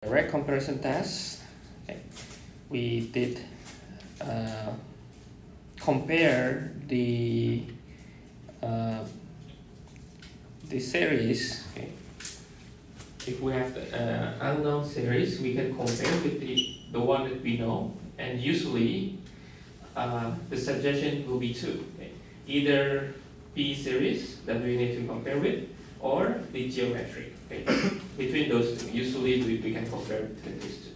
Direct comparison test. Okay. We did compare the series. Okay. If we have the unknown series, we can compare with the one that we know, and usually the suggestion will be two. Okay. Either P series that we need to compare with, or the geometry. Okay. Between those two, usually we can compare between these two.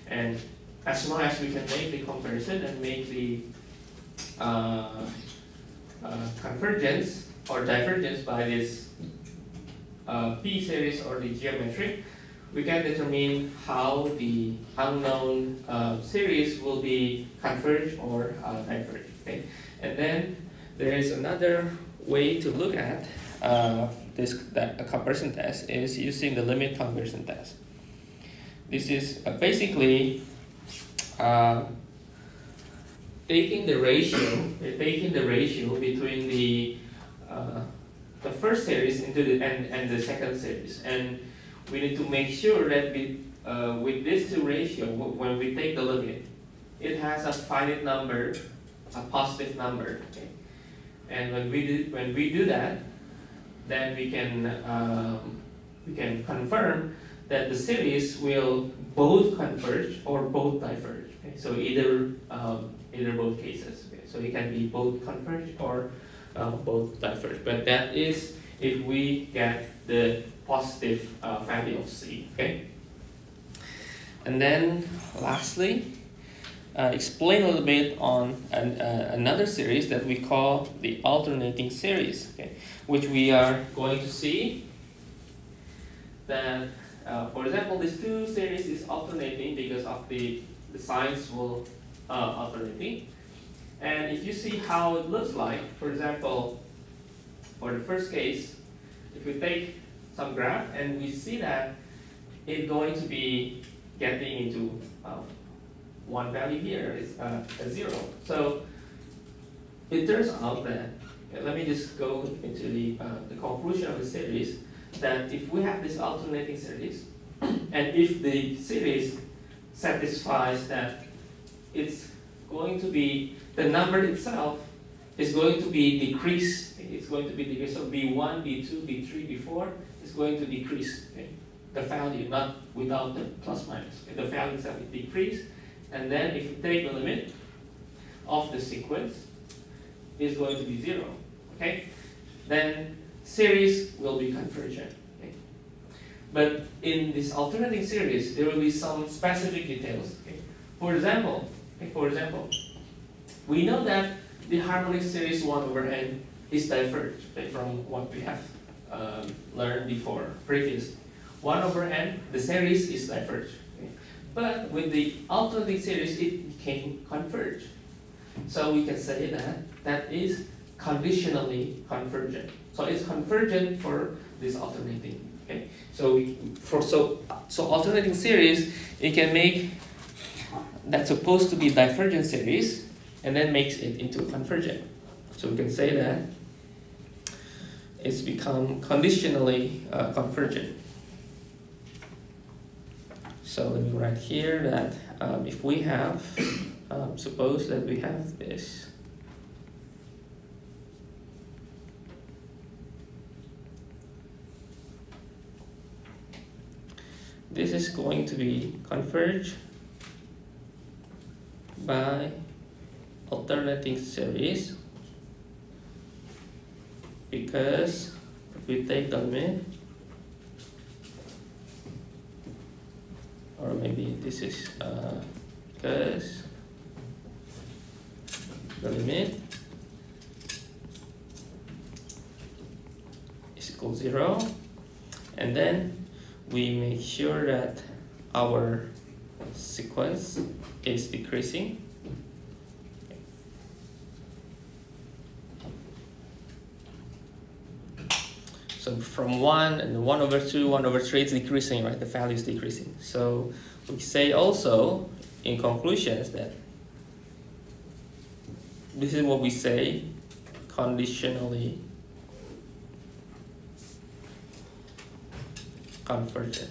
And as long as we can make the comparison and make the convergence or divergence by this P series or the geometry, we can determine how the unknown series will be converged or diverged. Okay? And then there is another way to look at a comparison test is using the limit conversion test. This is basically taking the ratio between the first series into the and the second series, and we need to make sure that with this two ratio, when we take the limit, it has a finite number, a positive number. Okay? And when we do that, then we can confirm that the series will both converge or both diverge. Okay? So either both cases. Okay? So it can be both converge or both diverge. But that is if we get the positive value of C. Okay. And then lastly, explain a little bit on another series that we call the alternating series, okay, which we are going to see that, for example, this two series is alternating because of the signs will alternating. And if you see how it looks like, for example, for the first case, if we take some graph and we see that it's going to be getting into one value here is a 0. So it turns out that, let me just go into the conclusion of the series, that if we have this alternating series, and if the series satisfies that it's going to be, the number itself is going to be decreased. It's going to be decreased. So B1, B2, B3, B4 is going to decrease. Okay? The value, not without the plus minus. Okay? The value itself is decreased. And then if you take the limit of the sequence, is going to be 0. Okay? Then series will be convergent. Okay? But in this alternating series, there will be some specific details. Okay? For example, we know that the harmonic series 1 over n is diverged, okay, from what we have learned before, previous. 1 over n, the series is diverged. Okay? But with the alternating series, it became converged. So we can say that that is conditionally convergent. So it's convergent for this alternating. Okay? So alternating series, it can make that's supposed to be divergent series and then makes it into convergent. So we can say that it's become conditionally convergent. So let me write here that if we have, suppose that we have this. This is going to be converged by alternating series, because if we take the limit, or maybe this is because the limit is equal to 0, and then we make sure that our sequence is decreasing. So from 1 and 1 over 2, 1 over 3, it's decreasing, right? The value is decreasing. So we say also in conclusions that this is what we say, conditionally convergent.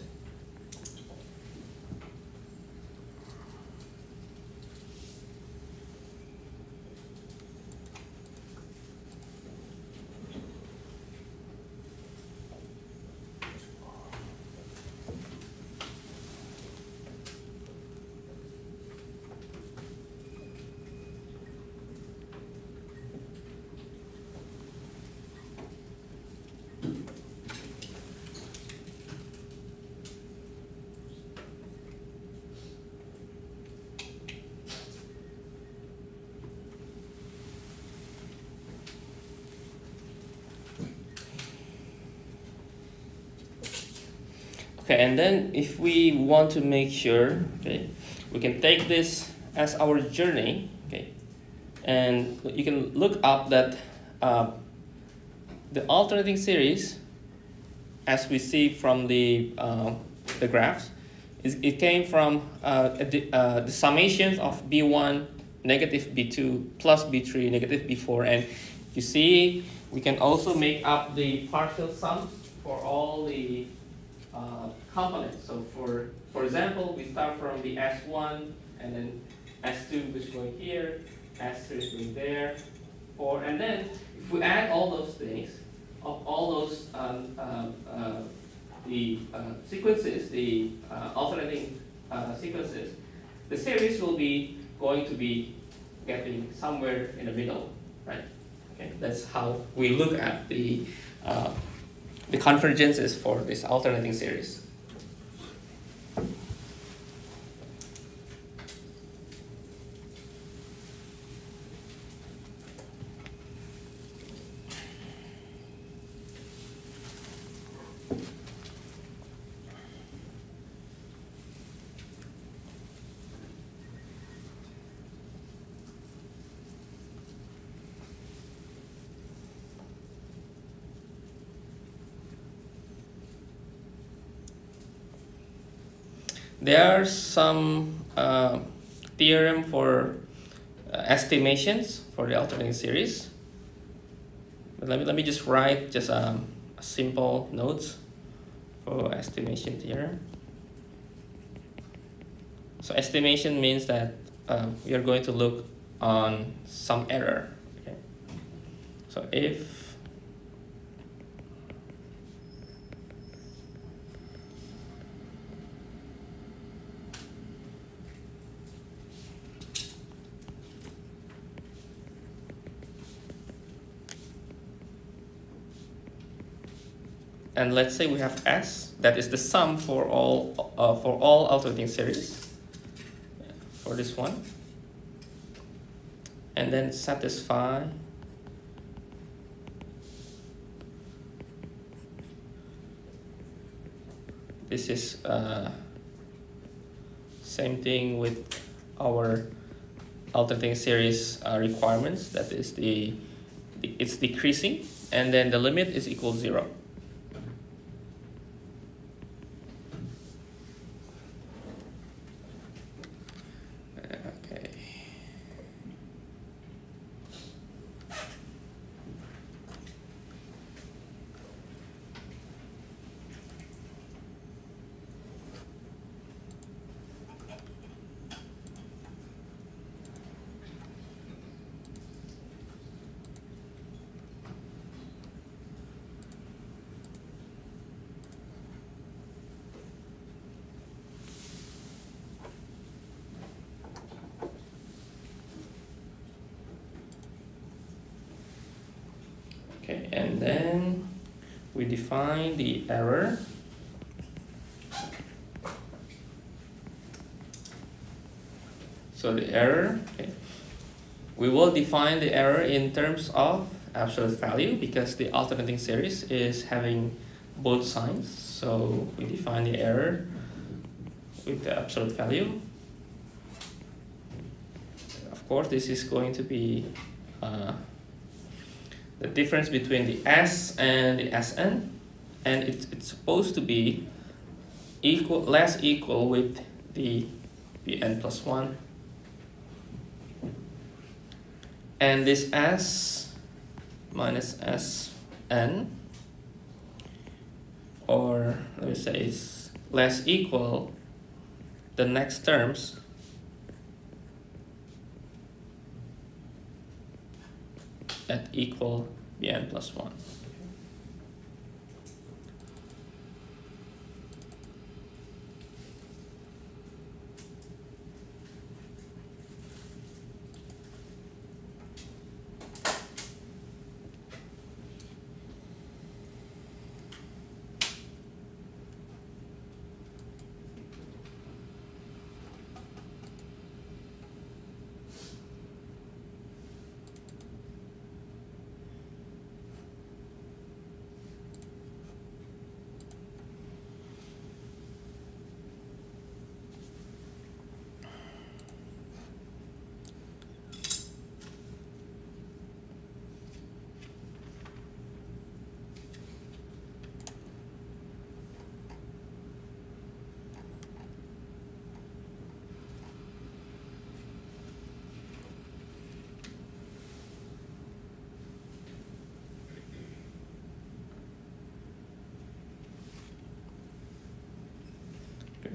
Okay, and then if we want to make sure, okay, we can take this as our journey, okay, and you can look up that the alternating series, as we see from the graphs, it came from the summation of B1 negative B2 plus B3 negative B4, and you see we can also make up the partial sums for all the components. So for example, we start from the S1 and then S2 which is going here, S3 is going there, 4, and then if we add all those things, of all those the sequences, the alternating sequences, the series will be going to be getting somewhere in the middle, right? Okay, that's how we look at the convergences for this alternating series. There are some theorem for estimations for the alternating series. But let me just write just a simple notes for estimation theorem. So estimation means that we are going to look on some error. Okay? So if and let's say we have S, that is the sum for all alternating series for this one, and then satisfy this is same thing with our alternating series requirements, that is it's decreasing, and then the limit is equal to 0. Okay, and then we define the error. So the error, okay, we will define the error in terms of absolute value because the alternating series is having both signs. So we define the error with the absolute value. Of course, this is going to be the difference between the S and the Sn, and it's supposed to be less equal with the Bn plus 1. And this S minus Sn, or let me say it's less equal the next terms at equal Bn plus 1.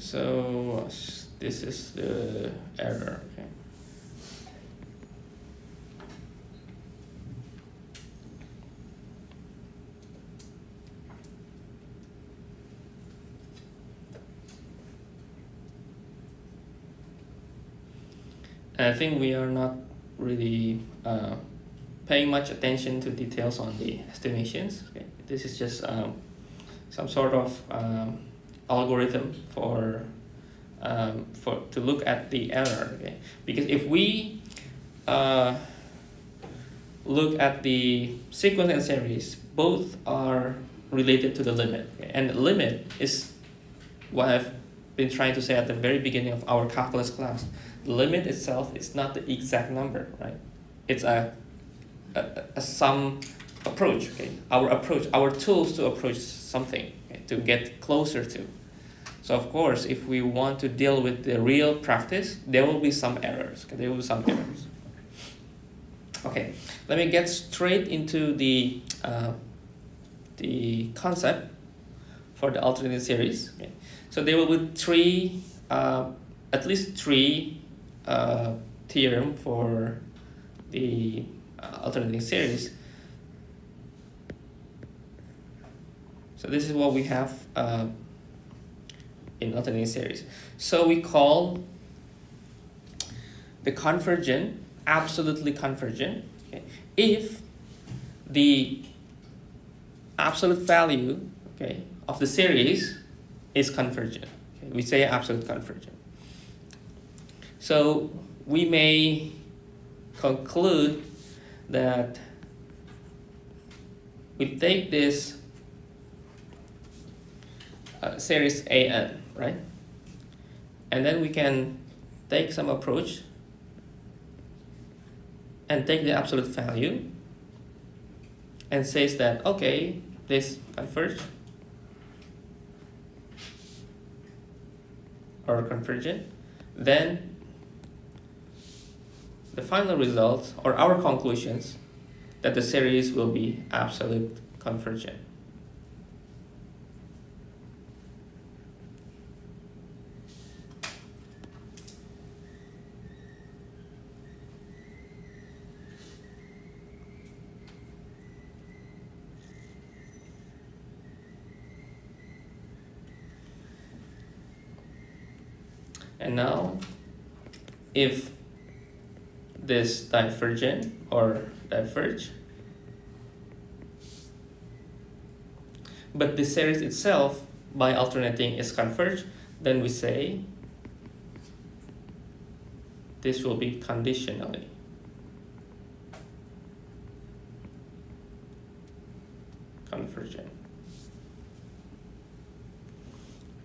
So this is the error. Okay. I think we are not really paying much attention to details on the estimations. Okay. This is just some sort of algorithm for to look at the error. Okay. Because if we look at the sequence and series, both are related to the limit. Okay. And the limit is what I've been trying to say at the very beginning of our calculus class. The limit itself is not the exact number, right? It's a sum approach. Okay, our tools to approach something, okay, to get closer to. So of course, if we want to deal with the real practice, there will be some errors. Okay, there will be some errors. Okay, let me get straight into the concept for the alternating series. Okay. So there will be at least three theorem for the alternating series. So this is what we have in alternating series. So we call the convergent absolutely convergent, okay, if the absolute value, okay, of the series is convergent. Okay, we say absolute convergent. So we may conclude that we take this series AN, right? And then we can take some approach and take the absolute value and says that, okay, this converge or convergent, then the final results or our conclusions that the series will be absolute convergent. And now, if this divergent or diverge, but the series itself by alternating is converged, then we say this will be conditionally convergent.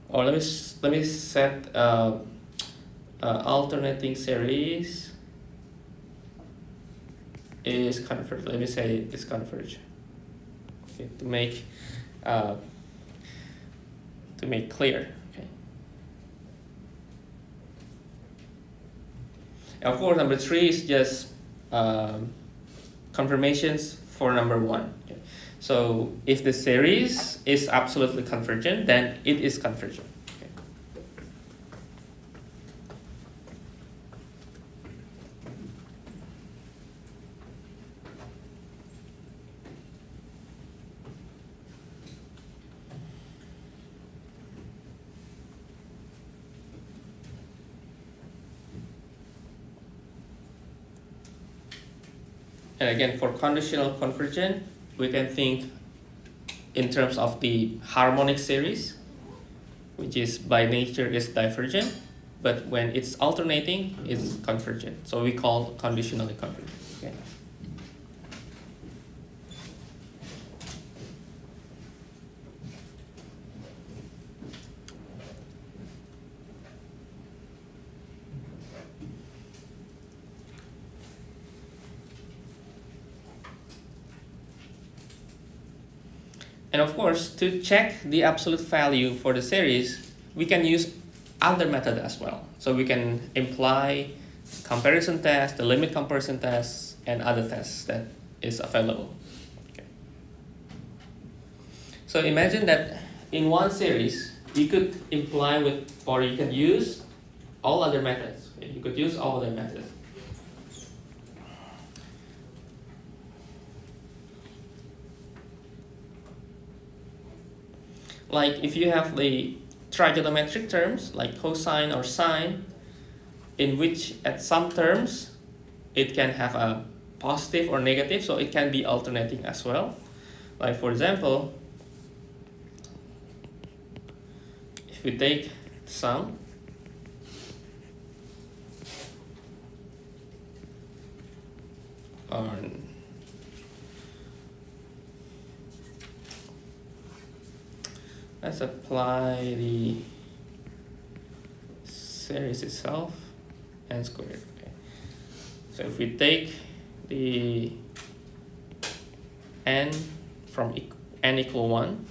Or let me set alternating series is converged. Let me say it's converged. Okay, to make clear. Okay. And of course, number 3 is just confirmations for number 1. Okay. So if the series is absolutely convergent, then it is convergent. And again, for conditional convergent, we can think in terms of the harmonic series, which is by nature is divergent, but when it's alternating, it's convergent. So we call conditionally convergent. Okay. And of course, to check the absolute value for the series, we can use other method as well. So we can imply comparison test, the limit comparison test, and other tests that is available. Okay. So imagine that in one series, you could imply with, or you can use all other methods. Okay? You could use all other methods. Like if you have the trigonometric terms like cosine or sine, in which at some terms it can have a positive or negative, so it can be alternating as well. Like for example, if we take sum on let's apply the series itself, n squared. Okay. So if we take the n from n equal 1,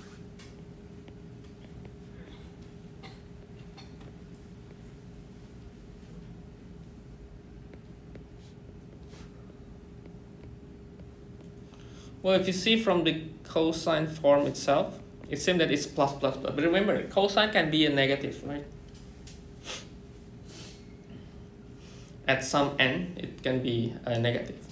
well, if you see from the cosine form itself, it seems that it's plus plus plus. But remember, cosine can be a negative, right? At some n, it can be a negative.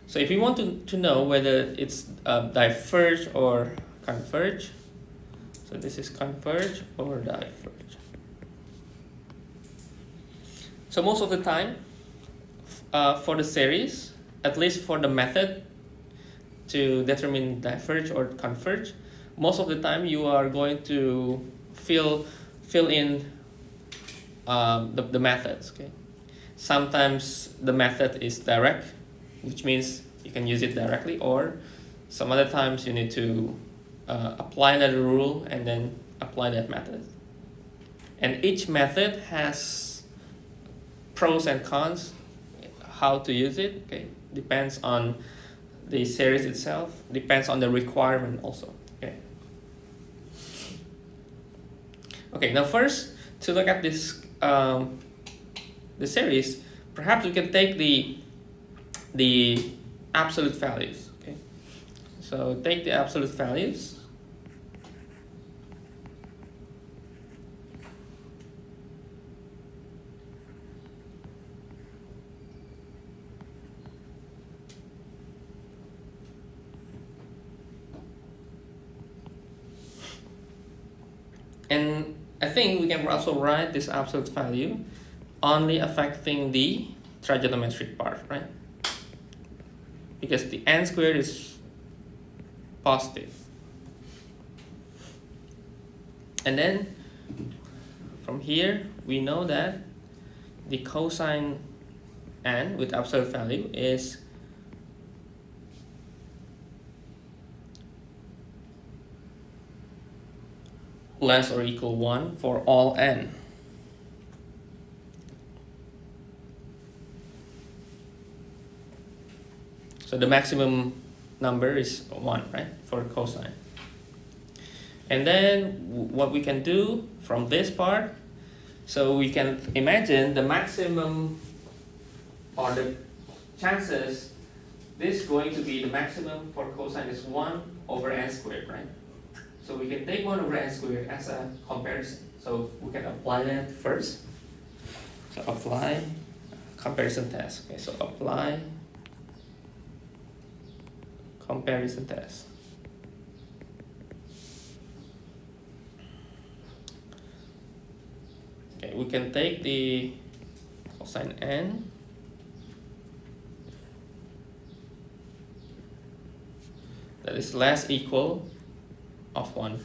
So if you want to know whether it's diverge or converge, so this is converge or diverge. So most of the time, for the series, at least for the method to determine diverge or converge, most of the time you are going to fill in the methods. Okay, sometimes the method is direct, which means you can use it directly, or some other times you need to apply that rule and then apply that method. And each method has pros and cons, how to use it. Okay, depends on the series itself, depends on the requirement also. Okay. Okay. Now first, to look at this the series, perhaps we can take the absolute values. Okay. So take the absolute values. And I think we can also write this absolute value only affecting the trigonometric part, right? Because the n squared is positive. And then from here, we know that the cosine n with absolute value is less or equal 1 for all n. So the maximum number is 1, right, for cosine. And then what we can do from this part, so we can imagine the maximum or the chances this going to be the maximum for cosine is 1 over n squared, right? So we can take 1 over n squared as a comparison. So we can apply that first. So apply comparison test. Okay, so apply comparison test. Okay, we can take the cosine n that is less equal of 1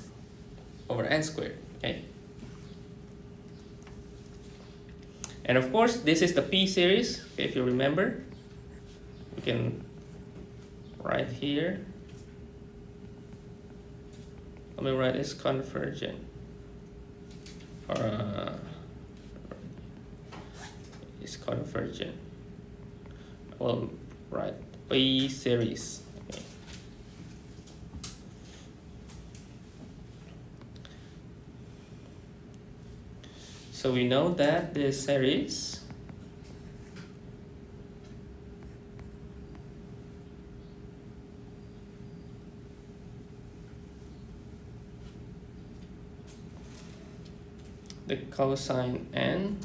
over n squared. Okay, and of course this is the p series. Okay, if you remember, we can write here, let me write this convergent, or is convergent. Well, write p series. Okay. So we know that this series the cosine n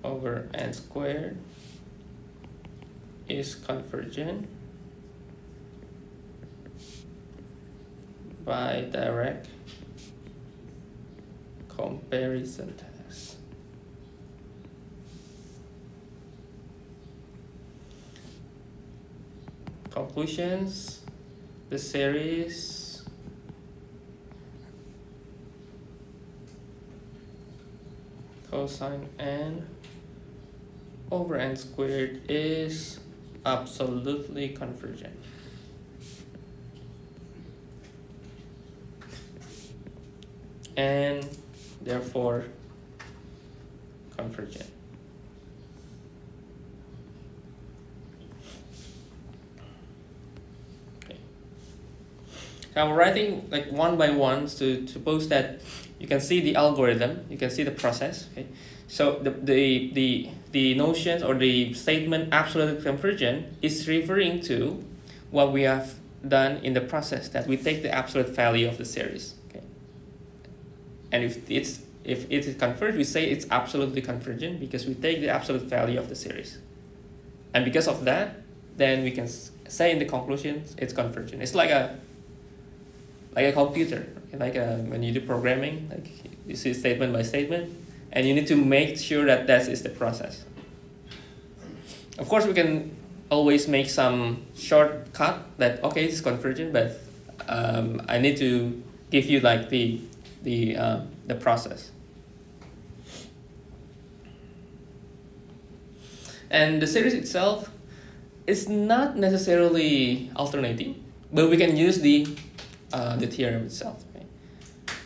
over n squared is convergent by direct comparison test. Conclusions: the series cosine n over n squared is absolutely convergent. And therefore convergent. Okay. So I'm writing like one by one to suppose that you can see the algorithm, you can see the process. Okay. So the notions or the statement absolutely convergent is referring to what we have done in the process, that we take the absolute value of the series. Okay. And if it is converged, we say it's absolutely convergent because we take the absolute value of the series. And because of that, then we can say in the conclusions it's convergent. It's like a computer, like when you do programming, like you see statement by statement, and you need to make sure that that is the process. Of course, we can always make some shortcut that okay, it's convergent, but I need to give you like the process. And the series itself is not necessarily alternating, but we can use the theorem itself. Right?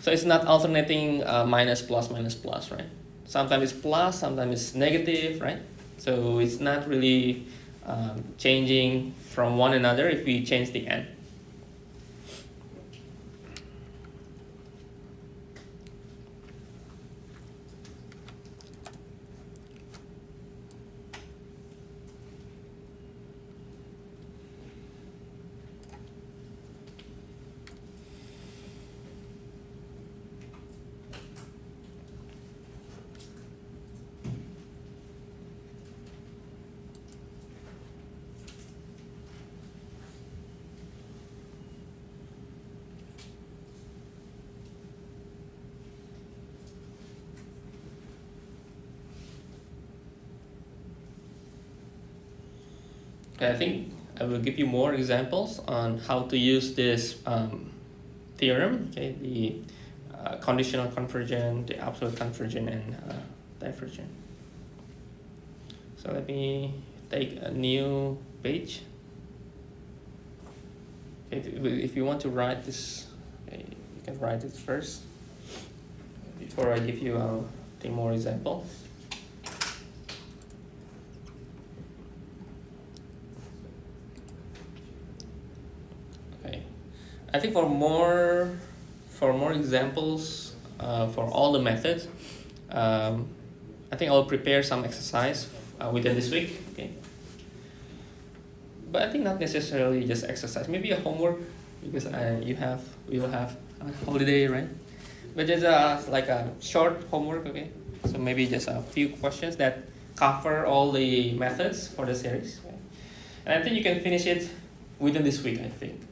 So it's not alternating minus plus minus plus, right? Sometimes it's plus, sometimes it's negative, right? So it's not really changing from one another if we change the n. I think I will give you more examples on how to use this theorem, okay, the conditional convergent, the absolute convergent, and divergent. So let me take a new page. If you want to write this, okay, you can write it first before I give you more examples. I think for more examples for all the methods, I think I'll prepare some exercise within this week. Okay. But I think not necessarily just exercise. Maybe a homework because we will have a holiday, right? But just like a short homework. Okay. So maybe just a few questions that cover all the methods for the series. Okay? And I think you can finish it within this week. I think.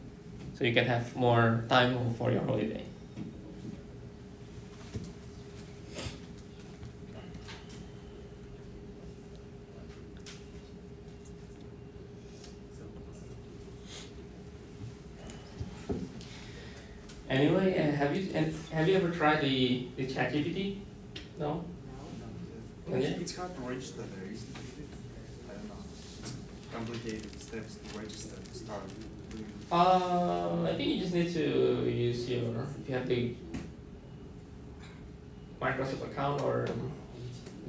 So you can have more time for your holiday. Anyway, have you ever tried the ChatGPT? No. No. It's hard to register there, isn't it? I don't know. It's complicated steps to register to start. I think you just need to use if you have the Microsoft account or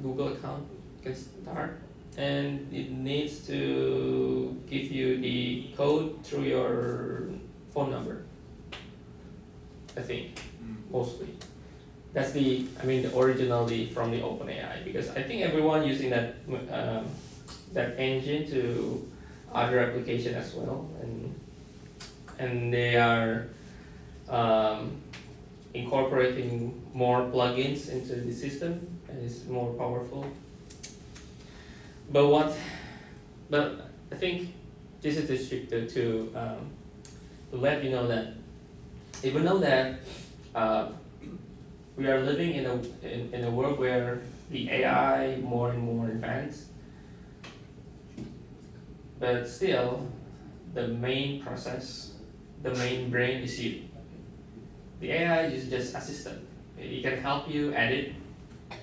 Google account, you can start, and it needs to give you the code through your phone number. I think mostly. That's the originally from the OpenAI, because I think everyone using that engine to other application as well, and they are incorporating more plugins into the system and it's more powerful. But I think this is the trick to let you know that even though that we are living in a world where the AI more and more advanced, but still the main process, the main brain is you. The AI is just assistant. It can help you edit,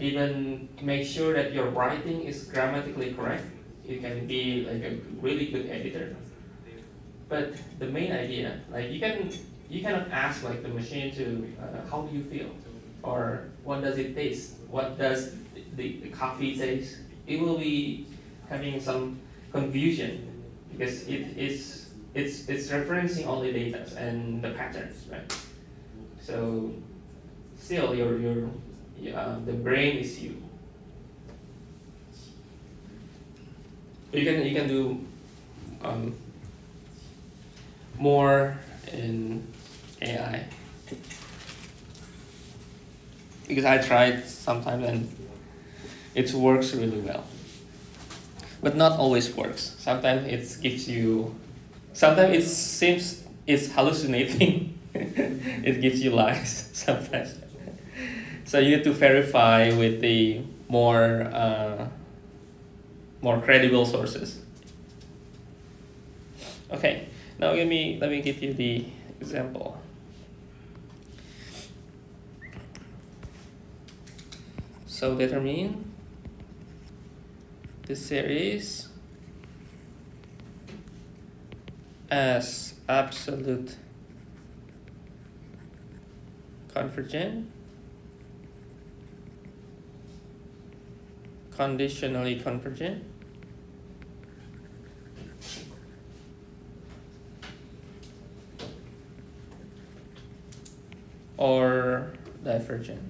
even make sure that your writing is grammatically correct. You can be like a really good editor. But the main idea, like you cannot ask like the machine to how do you feel, or what does it taste, what does the coffee taste. It will be having some confusion because it's referencing only data and the patterns, right? So still the brain is you. You can do more in AI because I tried sometimes and it works really well, but not always works. Sometimes it gives you, sometimes it seems it's hallucinating. It gives you lies sometimes. So you need to verify with the more credible sources. Okay, now let me give you the example. So determine the series as absolute convergent, conditionally convergent, or divergent.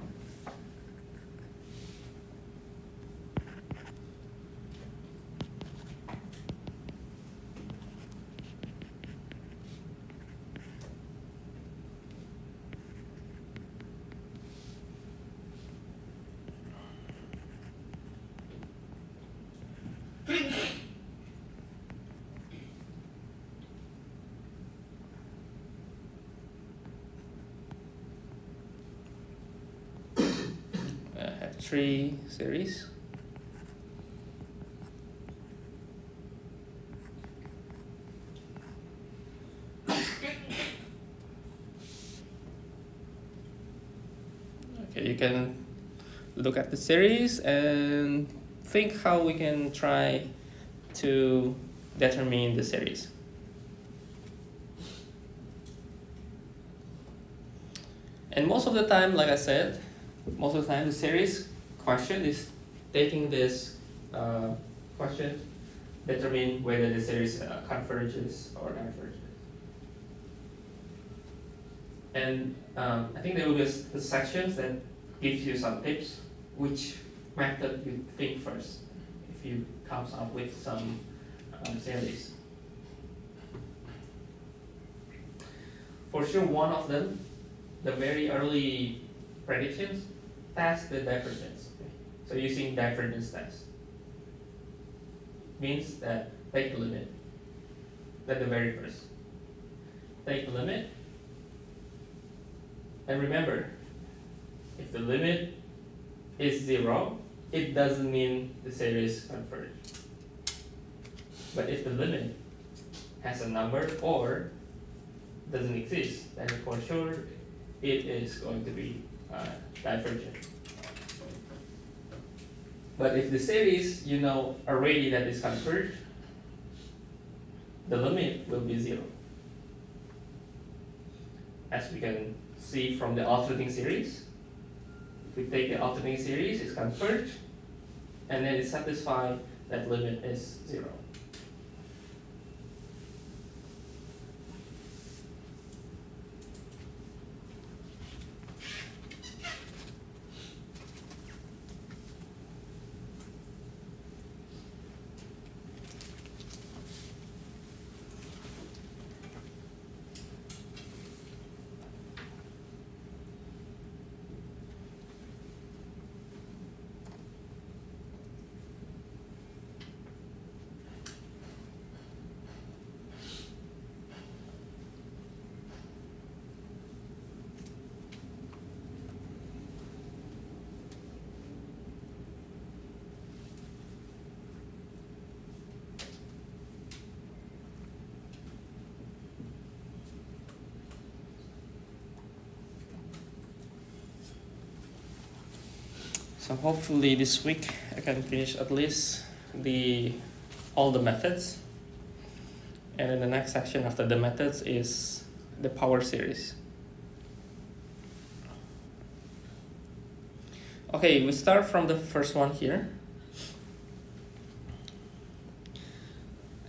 I have 3 series. Okay, you can look at the series and think how we can try to determine the series. And most of the time, like I said, most of the time the series question is taking this question, determine whether the series converges or diverges. And I think there will be the sections that gives you some tips which method you think first if you comes up with some series. For sure, one of them, the very early predictions, test the divergence. So using divergence test means that take the limit. That's the very first. Take the limit. And remember, if the limit is 0, it doesn't mean the series converge. But if the limit has a number or doesn't exist, then for sure it is going to be divergent. But if the series you know already that is converged, the limit will be 0. As we can see from the alternating series, if we take the alternating series, it's converged, and then it satisfies that limit is 0. So hopefully this week I can finish at least all the methods. And then the next section after the methods is the power series. Okay, we start from the first one here.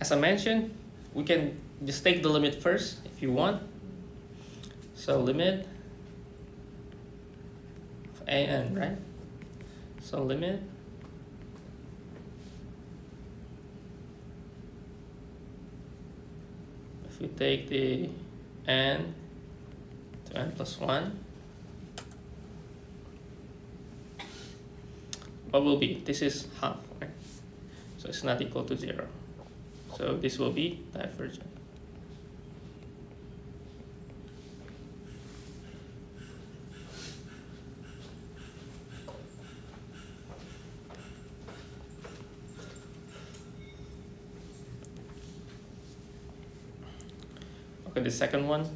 As I mentioned, we can just take the limit first if you want. So limit of an, right? So limit if we take the n to n plus 1, what will be? This is half, right? So it's not equal to 0. So this will be divergent. Okay, the second one.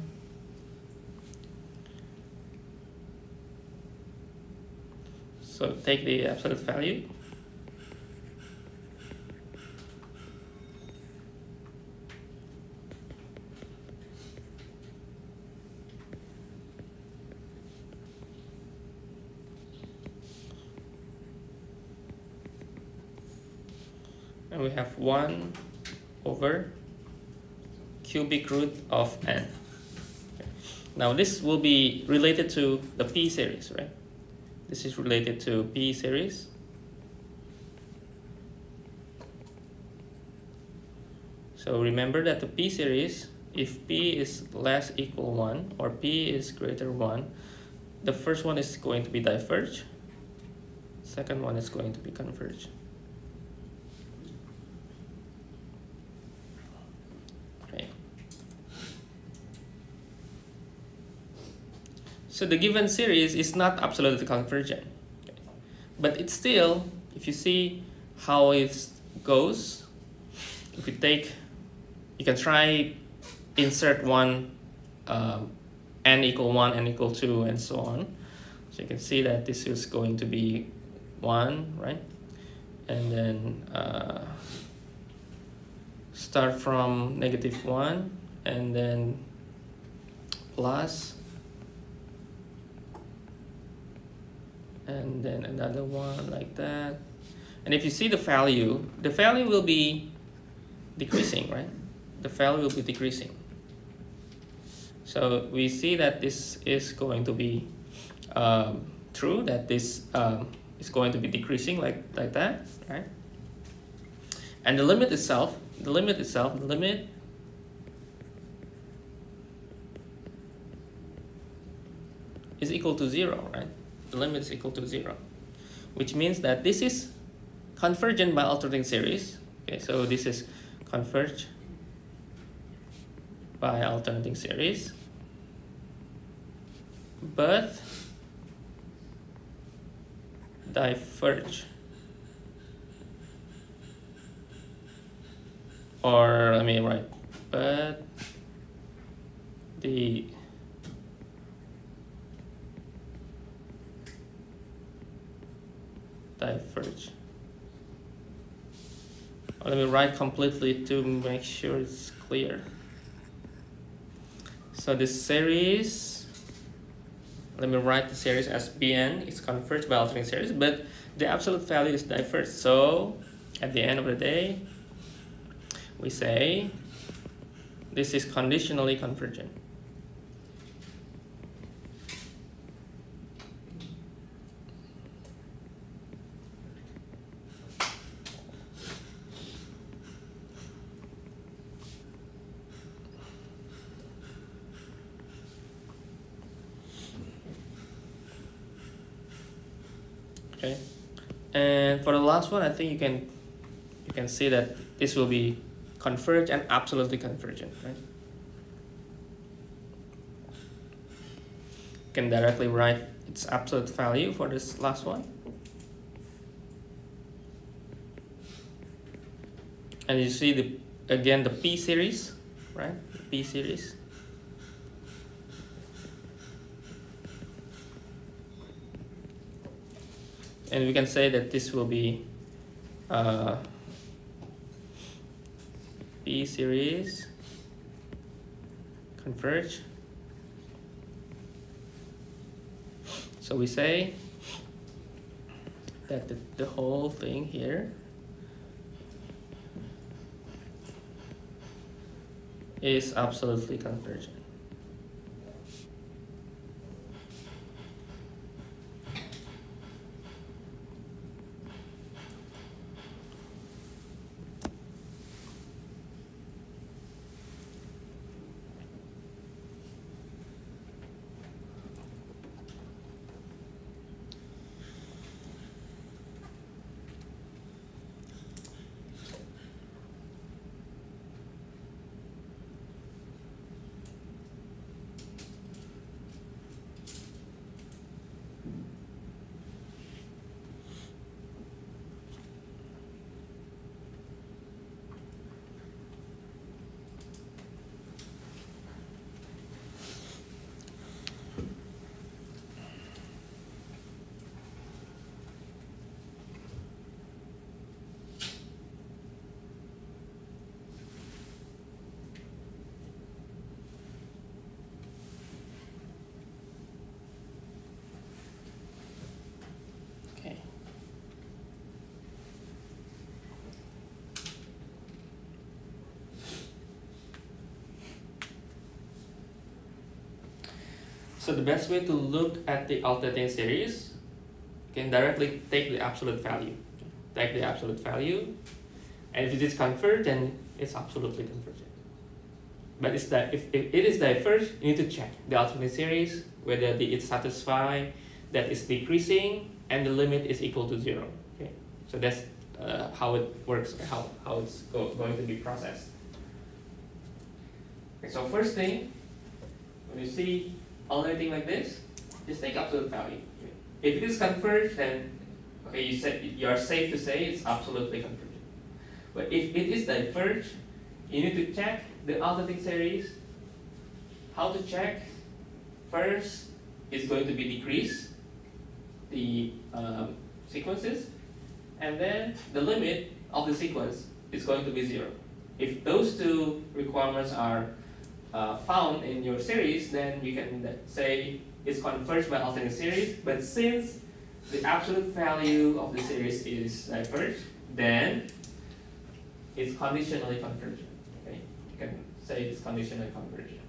So take the absolute value. And we have 1 over cubic root of n. Okay. Now this will be related to the P series, right? This is related to P series. So remember that the P series, if P is less equal 1 or P is greater 1, the first one is going to be diverge. Second one is going to be converge. Okay. So the given series is not absolutely convergent, okay. But it's still, if you see how it goes, if you take, you can try insert one n equal 1, n equal 2, and so on. So you can see that this is going to be 1, right? And then start from -1 and then plus, and then another one like that. And if you see the value will be decreasing, right? The value will be decreasing. So we see that this is going to be true, that this is going to be decreasing like that, right? And the limit itself is equal to 0, right? The limit is equal to 0, which means that this is convergent by alternating series. Okay, so this is converge by alternating series, but diverge, or let me write, but the diverge. Let me write completely to make sure it's clear. So this series, let me write the series as Bn is converged by alternating series, but the absolute value is diverged. So at the end of the day, we say this is conditionally convergent. Okay, and for the last one, I think you can see that this will be converged and absolutely convergent, right? You can directly write its absolute value for this last one, and you see again the P series, right? The P series. and we can say that this will be B series converge. So we say that the whole thing here is absolutely convergent. Okay. So the best way to look at the alternating series, you can directly take the absolute value. Take the absolute value, and if it is converged, then it's absolutely convergent. But it's that if it is diverged, you need to check the alternating series whether it satisfies that it's decreasing and the limit is equal to 0. Okay, so that's how it works, how it's going to be processed. Okay, so first thing, when you see alternating like this, just take absolute value. If it is converged, then okay, you are safe to say it's absolutely convergent. But if it is diverged, you need to check the alternating series. How to check? First, it's going to be decrease the sequences, and then the limit of the sequence is going to be 0. If those two requirements are found in your series, then you can say it's converged by alternating series. But since the absolute value of the series is diverged, then it's conditionally convergent. Okay, you can say it's conditionally convergent.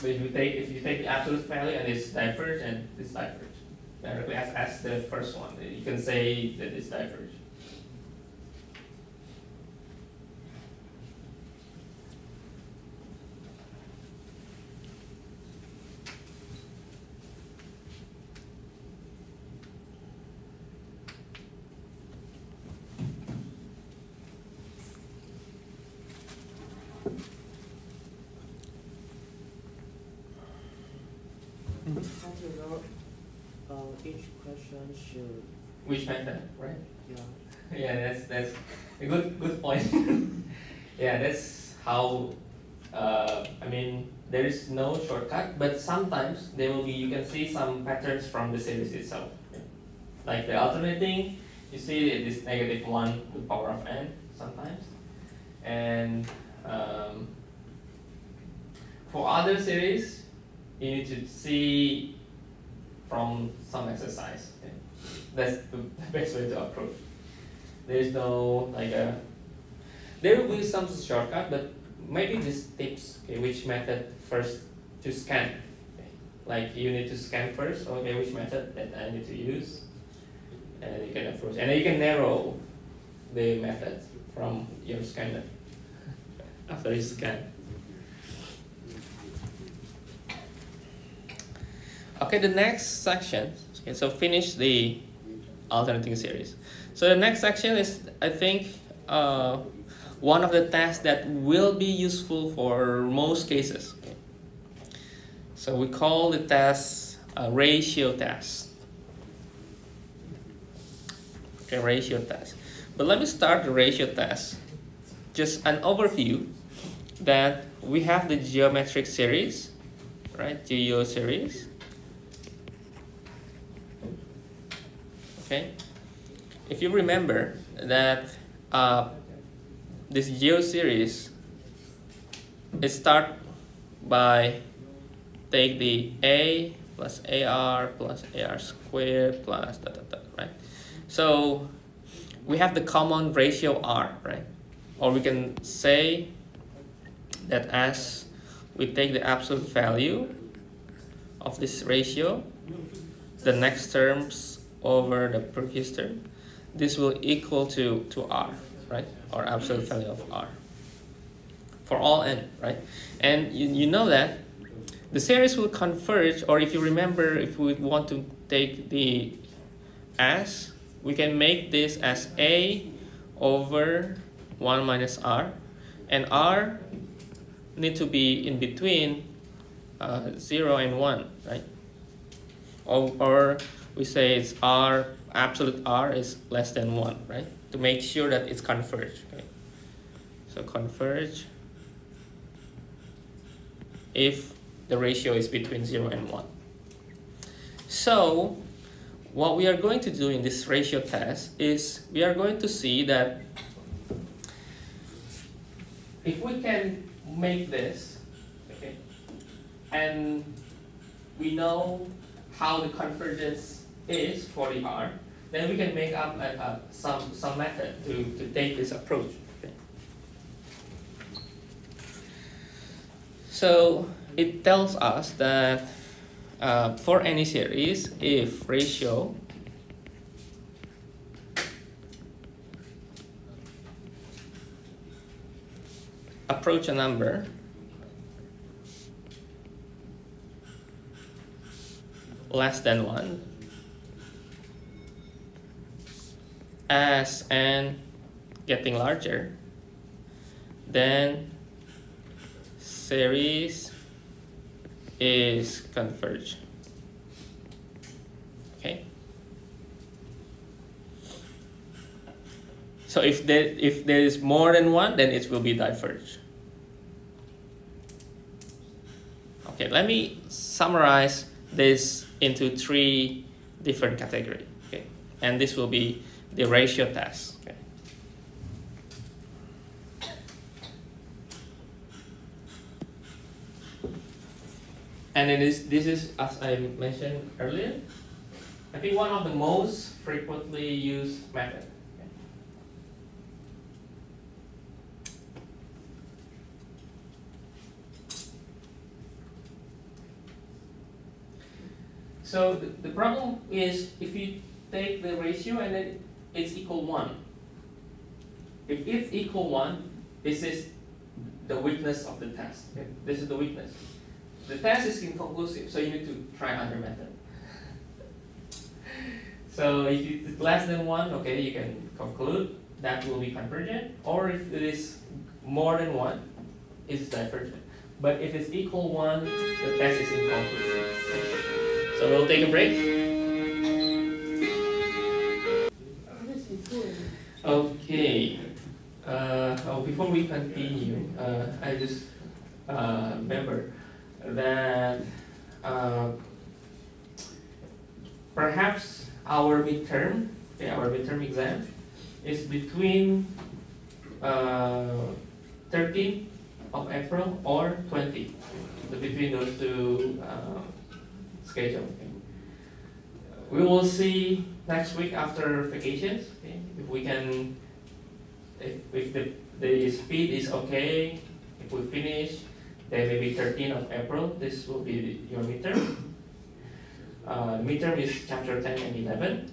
But if you take the absolute value and it's diverged, and it's diverged directly as the first one, you can say that it's diverged. How to know each question should? Which method, right? Yeah. Yeah, that's a good point. Yeah, that's how. I mean, there is no shortcut, but sometimes there will be. You can see some patterns from the series itself. Okay? Like the alternating, you see this -1 to the power of n sometimes, and for other series, you need to see from some exercise. Okay? That's the best way to approach. There is no like a. There will be some shortcut, but maybe just tips. Okay, which method first to scan? Okay. Like you need to scan first. Okay, which method that I need to use, and you can approach, and then you can narrow the method from your scanner after you scan. Okay, the next section. Okay, so finish the alternating series. So the next section is, I think, one of the tests that will be useful for most cases. Okay. So we call the test a ratio test. Okay, ratio test. But let me start the ratio test. Just an overview that we have the geometric series, right? Geo series. Okay, if you remember that this geoseries, it start by take the a plus ar plus ar squared plus da, da, da, right? So we have the common ratio r, right? Or we can say that as we take the absolute value of this ratio, the next terms over the previous term, this will equal to r, right? Or absolute value of r for all n, right? And you know that the series will converge, or if you remember, if we want to take the s, we can make this as a over 1 minus r, and r need to be in between 0 and 1, right? Or we say it's r, absolute r is less than 1, right? To make sure that it's converged. Okay? So converge if the ratio is between 0 and 1. So what we are going to do in this ratio test is we are going to see that if we can make this, okay, and we know how the convergence is for the r, then we can make up some method to take this approach. Okay. So it tells us that for any series, if ratio approach a number less than 1, as n getting larger, then series is converged. Okay. So if there is more than 1, then it will be diverged. Okay, let me summarize this into 3 different categories. Okay, and this will be the ratio test. Okay. And this is, as I mentioned earlier, I think one of the most frequently used methods. Okay. So the problem is if you take the ratio and then it's equal 1. If it's equal 1, this is the weakness of the test. Okay? This is the weakness. The test is inconclusive, so you need to try other method. So if it's less than 1, okay, you can conclude that will be convergent. Or if it is more than 1, it's divergent. But if it's equal 1, the test is inconclusive. So we'll take a break. Okay. Before we continue, I just remember that perhaps our midterm, okay, our midterm exam is between 13th of April or 20th, between those two schedules. Okay. We will see next week after vacations, okay, if we can, if the speed is okay, if we finish. Then maybe 13th of April, this will be your midterm. Midterm is chapter 10 and 11.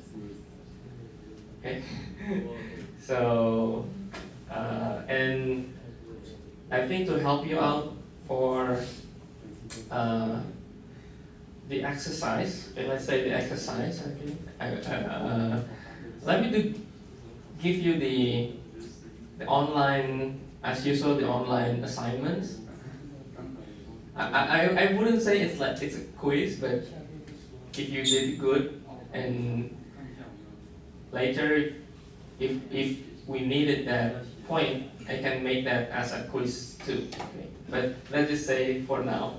Okay. So, and I think to help you out for the exercise, okay, let's say the exercise, okay, let me give you the online, as usual, the online assignments. I wouldn't say it's a quiz, but if you did good and later if we needed that point, I can make that as a quiz too. Okay? But let's just say for now,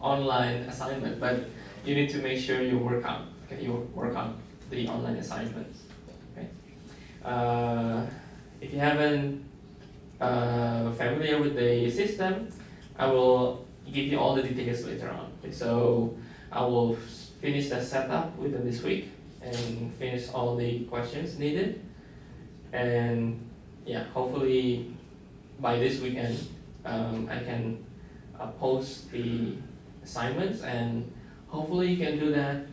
online assignment, but you need to make sure you work out. Okay, you work on the online assignments. Okay. If you haven't familiar with the system, I will give you all the details later on. Okay, so I will finish the setup within this week and finish all the questions needed. And yeah, hopefully by this weekend, I can post the assignments, and hopefully you can do that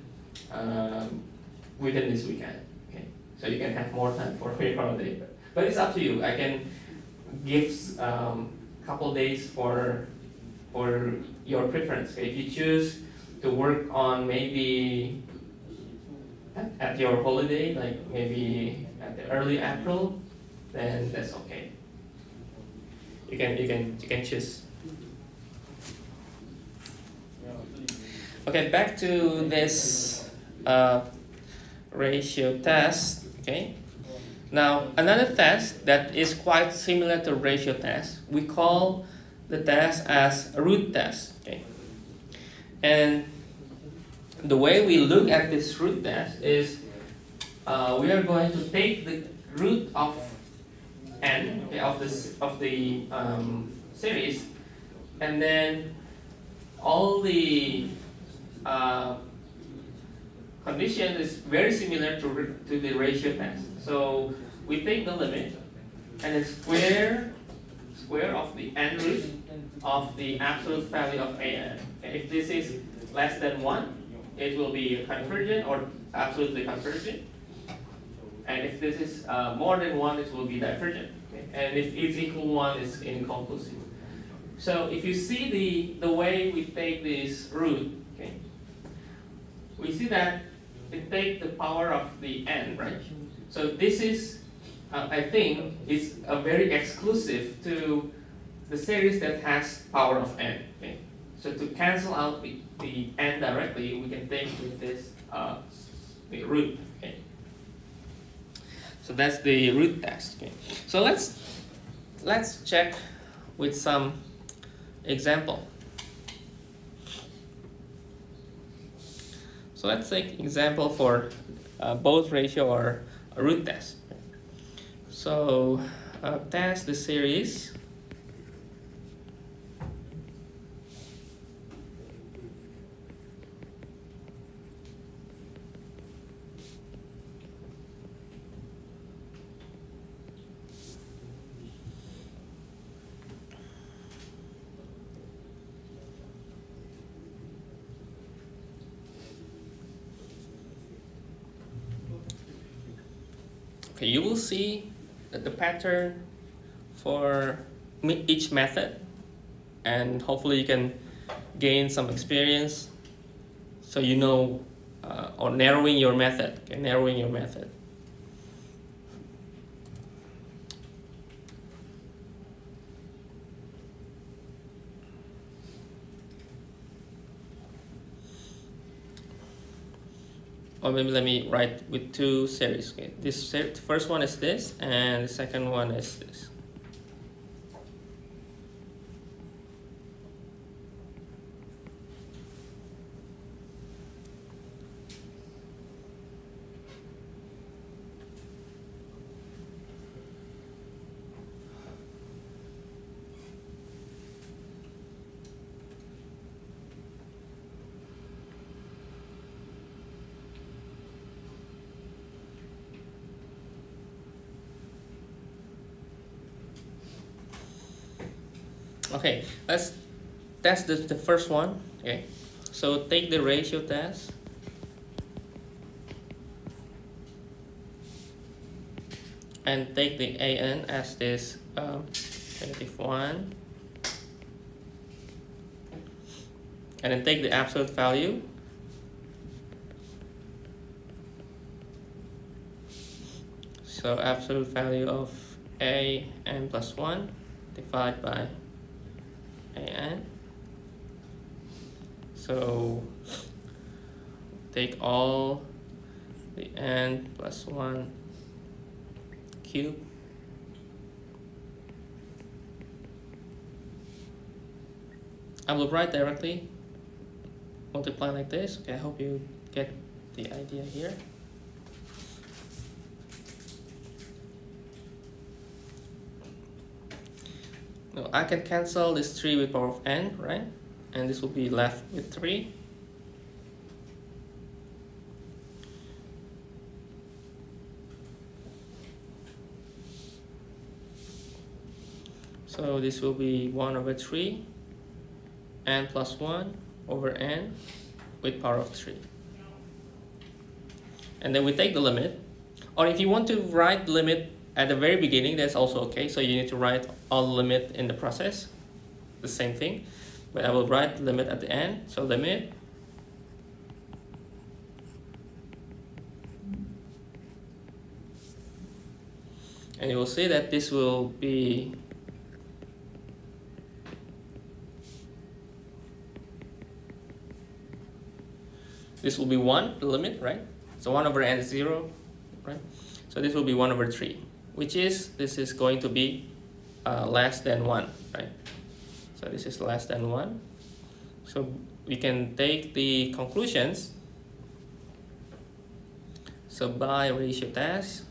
within this weekend. Okay, so you can have more time for your holiday. But it's up to you. I can give couple days for your preference. Okay? If you choose to work on maybe at your holiday, like maybe at the early April, then that's okay. You can choose. Okay, back to this ratio test. Okay. Now another test that is quite similar to ratio test, we call the test as a root test. Okay. And the way we look at this root test is we are going to take the root of n, okay, of the series, and then all the condition is very similar to the ratio test. So we take the limit and then square of the n root of the absolute value of an. Okay, if this is less than 1, it will be convergent or absolutely convergent. And if this is more than 1, it will be divergent. Okay? And if it's equal 1, it's inconclusive. So if you see the way we take this root, okay, we see that it takes the power of the n, right? So this is, I think, is a very exclusive to the series that has power of n. Okay? So to cancel out the n directly, we can take with this the root. Okay? So that's the root test. Okay? So let's check with some example. So let's take example for both ratio or a root test. So test the series. Okay, you will see that the pattern for each method, and hopefully you can gain some experience so you know or narrowing your method. Okay, narrowing your method. Or maybe let me write with two series. Okay, this first one is this, and the second one is this. Okay, let's test the first one. Okay, so take the ratio test. And take the an as this -1. And then take the absolute value. So absolute value of an plus 1 divided by an. So take all the n plus 1 cube I will write directly, multiply like this. Okay, I hope you get the idea here. So I can cancel this 3 with power of n, right? And this will be left with 3. So this will be 1 over 3 n plus 1 over n with power of 3. And then we take the limit. Or if you want to write the limit at the very beginning, that's also okay. So you need to write all the limit in the process, the same thing. But I will write the limit at the end. So limit and you will see that this will be this will be 1, the limit, right? So 1 over n is 0, right? So this will be 1 over 3, which is, this is going to be less than 1, right? So this is less than 1. So we can take the conclusions. So by ratio test,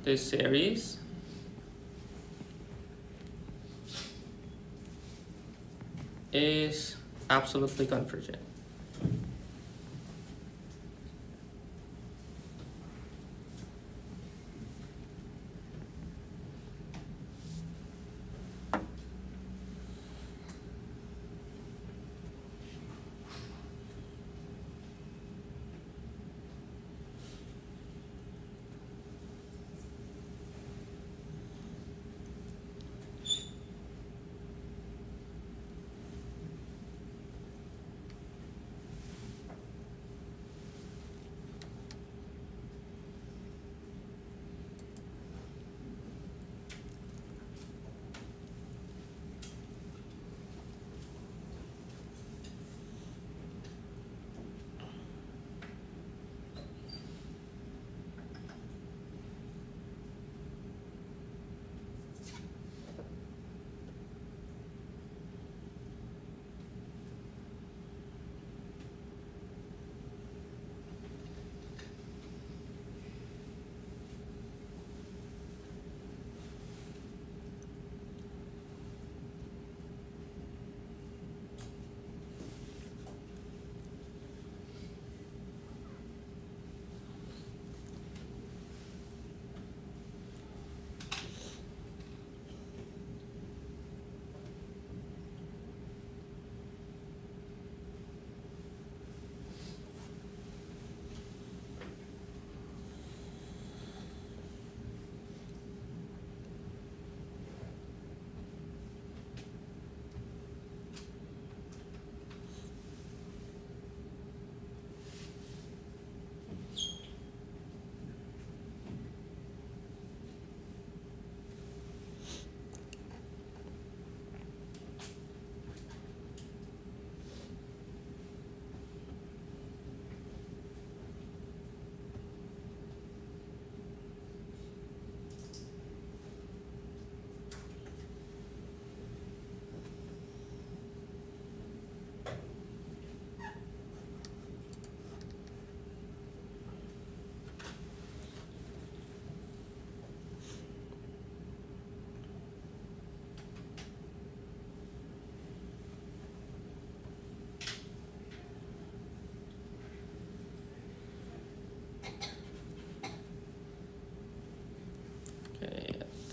this series is absolutely convergent.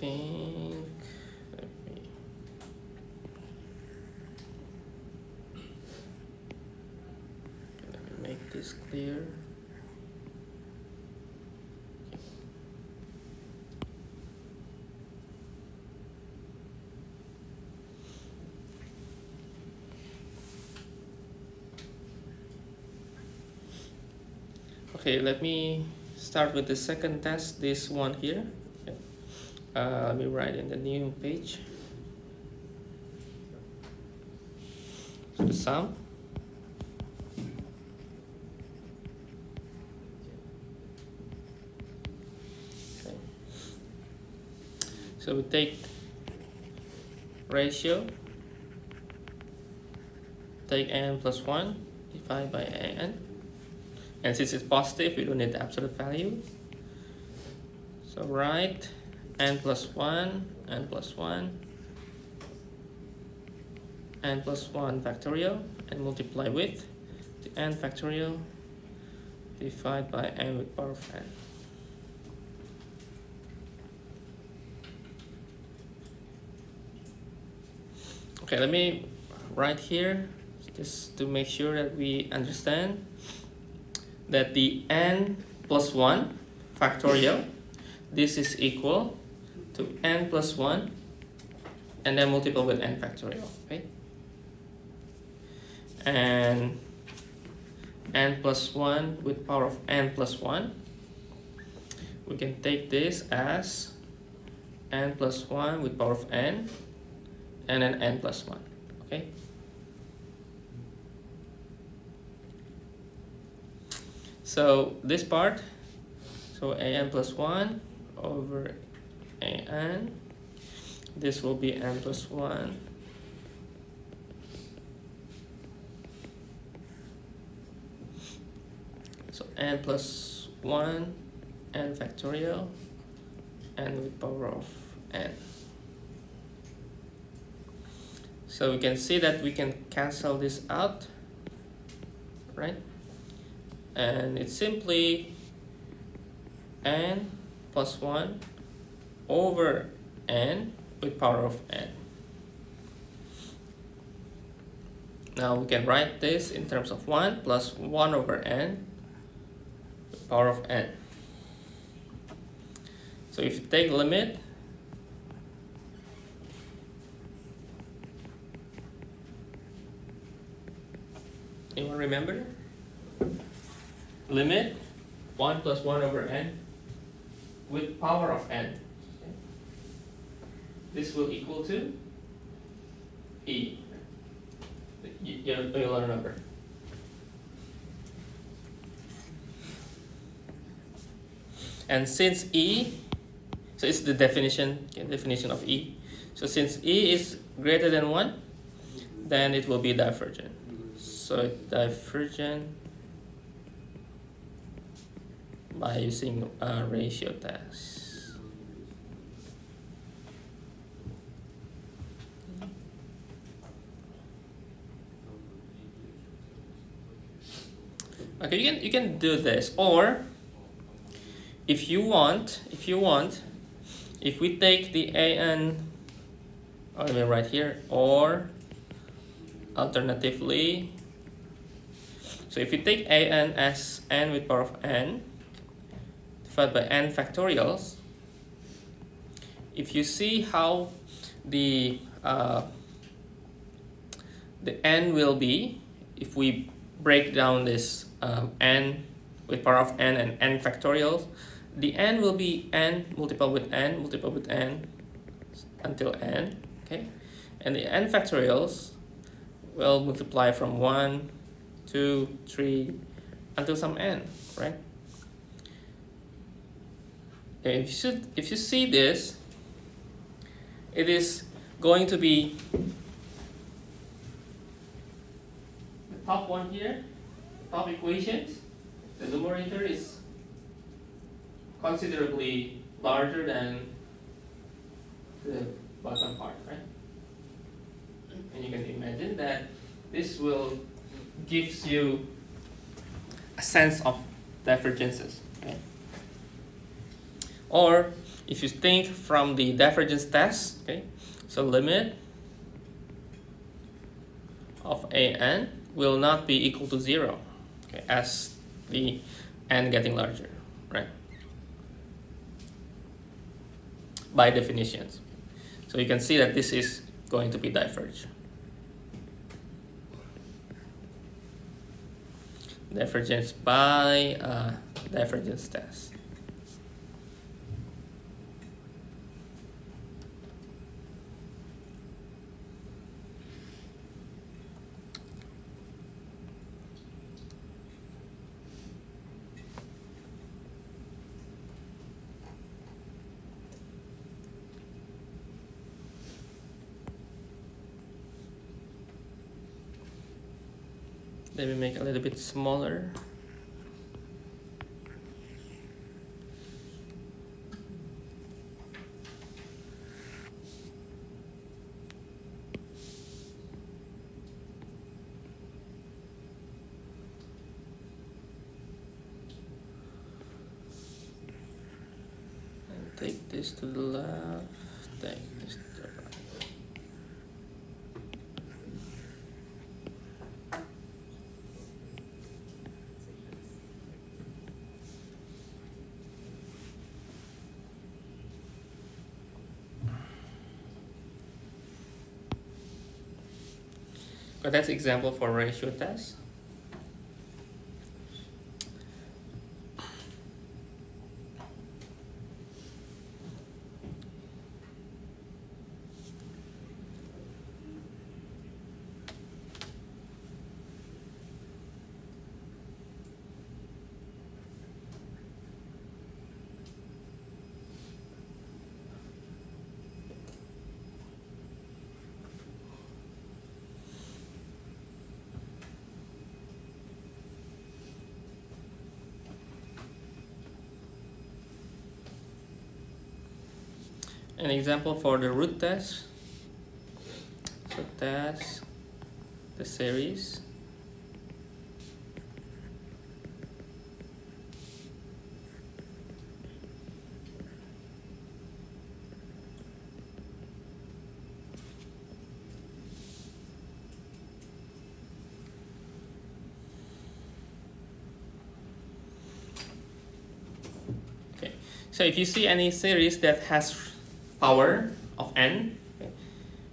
Think, let me make this clear. Okay, let me start with the second test, this one here. Let me write in the new page. So the sum. Okay. So we take ratio, take n plus 1 divided by n. And since it's positive, we don't need the absolute value. So write n plus 1, n plus 1, n plus 1 factorial, and multiply with the n factorial divided by n with power of n. Okay, let me write here just to make sure that we understand that the n plus 1 factorial, this is equal to n plus 1 and then multiple with n factorial, okay? And n plus 1 with power of n plus 1, we can take this as n plus 1 with power of n and then n plus 1, okay? So this part, so an plus 1 over an, this will be n plus 1 so n plus 1 n factorial n with power of n. So we can see that we can cancel this out, right? And it's simply n plus 1 over n with power of n. Now we can write this in terms of 1 plus 1 over n with power of n. So if you take limit, anyone remember? Limit 1 plus 1 over n with power of n. Okay. This will equal to e. You'll remember. And since e, so it's the definition, okay, definition of e. So since e is greater than 1, then it will be divergent. So divergent by using a ratio test. Okay, you can do this, or if you want, if we take the an, let me write here, or alternatively, so if you take an as n with power of n divided by n factorials, if you see how the n will be, if we break down this n with power of n and n factorials, the n will be n multiplied with n until n, okay? And the n factorials will multiply from 1, 2, 3 until some n, right? And if you see this, it is going to be the top one here, the top equations. The numerator is considerably larger than the bottom part, right? And you can imagine that this will gives you a sense of divergences, okay? Or if you think from the divergence test, okay, so limit of an will not be equal to 0, okay, as the n getting larger, right? By definitions. So you can see that this is going to be divergent. Divergence by divergence test. Let me make a little bit smaller. take this to the left, take this to the right. But that's example for ratio test. An example for the root test. So test the series. Okay, so if you see any series that has power of n, okay,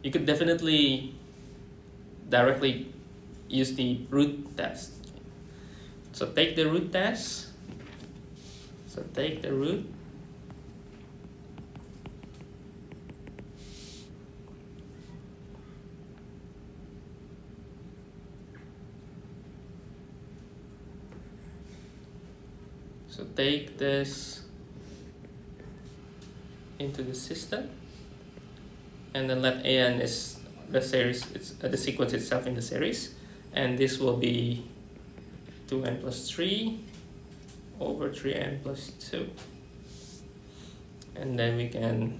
you could definitely directly use the root test. Okay. So take the root test. So take the root. So take this into the system, and then let an is the series, it's the sequence itself in the series, and this will be 2n plus 3 over 3n plus 2, and then we can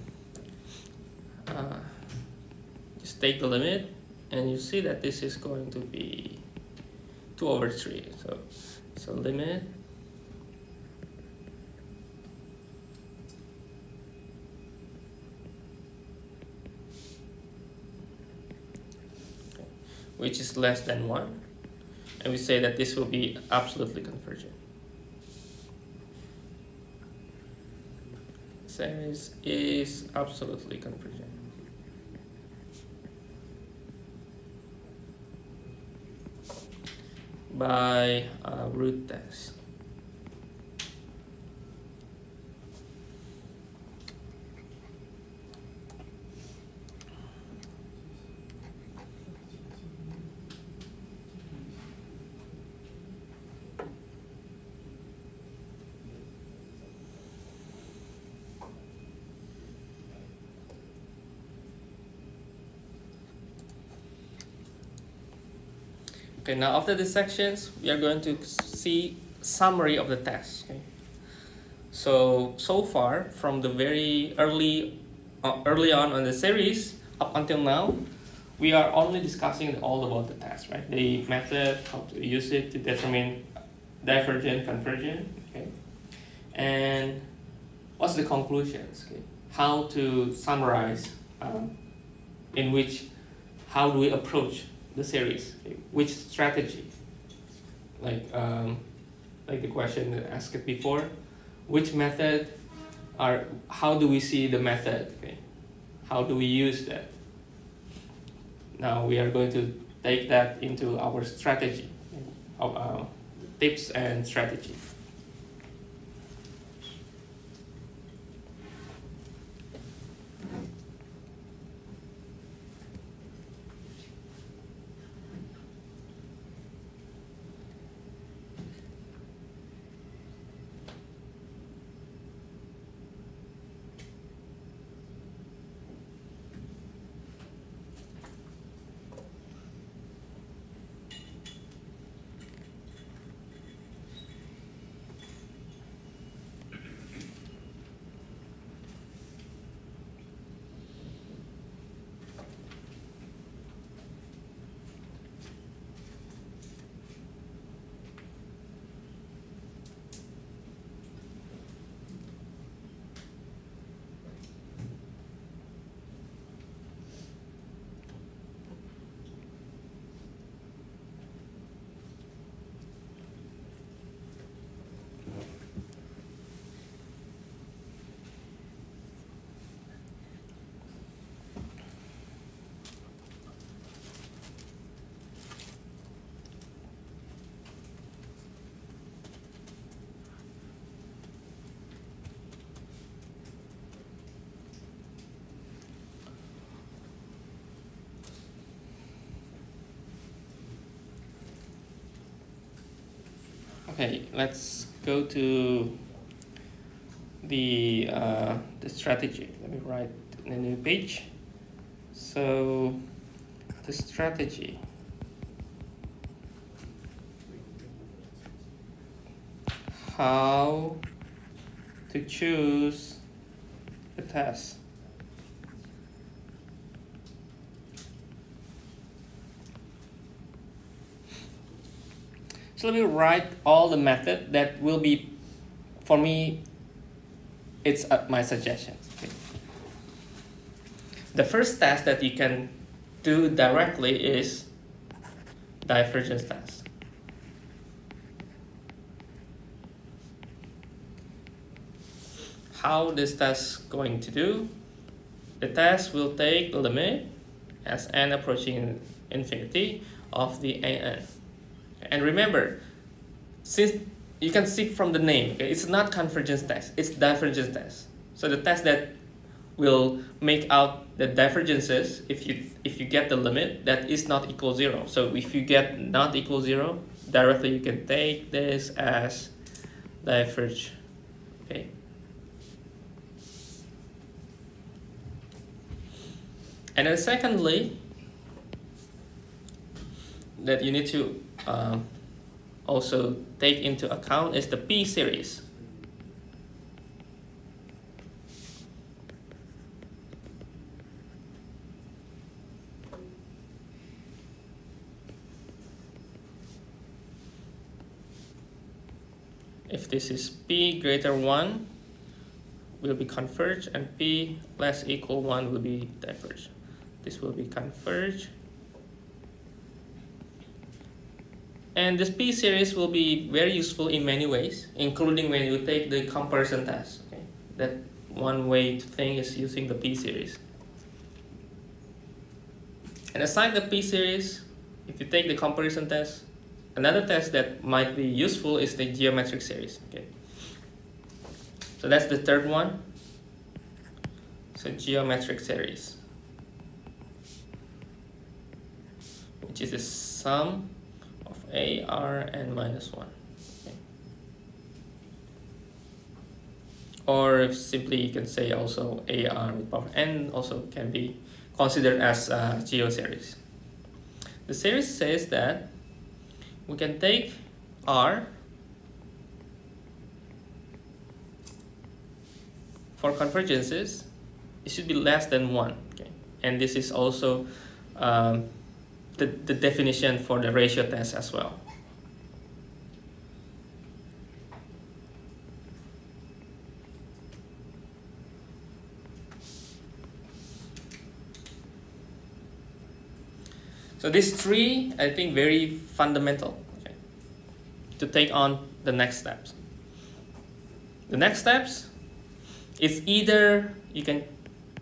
just take the limit, and you see that this is going to be 2 over 3. So limit which is less than 1, and we say that this will be absolutely convergent. Series is absolutely convergent. By root test. Okay, now after these sections, we are going to see summary of the test. Okay? So far, from the very early on the series up until now, we are only discussing all about the test, right? The method, how to use it to determine divergent, convergent, okay? And what's the conclusions, okay? How to summarize, how do we approach the series, okay? Which strategy, like the question asked before, which method, or how do we see the method, okay? How do we use that? Now we are going to take that into our strategy, tips and strategy. Okay, let's go to the strategy. Let me write in a new page. So the strategy. How to choose the test. So let me write all the method that will be, for me, it's my suggestions. Okay. The first test that you can do directly is divergence test. How this test going to do? The test will take the limit as n approaching infinity of the an. And remember, since you can see from the name, okay, it's not convergence test, it's divergence test. So the test that will make out the divergences if you get the limit that is not equal 0. So if you get not equal 0, directly you can take this as diverge. Okay. And then secondly, that you need to also take into account is the P series. If this is P greater 1, will be converged, and P less equal 1 will be diverged. This will be converged. And this P series will be very useful in many ways, including when you take the comparison test. Okay? That one way to think is using the P series. And aside the P series, if you take the comparison test, another test that might be useful is the geometric series. Okay? So that's the third one. So geometric series, which is the sum of a, r, and minus 1. Okay. Or if simply you can say also a, r with power n also can be considered as a geo series. The series says that we can take r for convergences, it should be less than 1. Okay? And this is also the definition for the ratio test as well. So these three, I think, very fundamental, okay, to take on the next steps. The next steps is either you can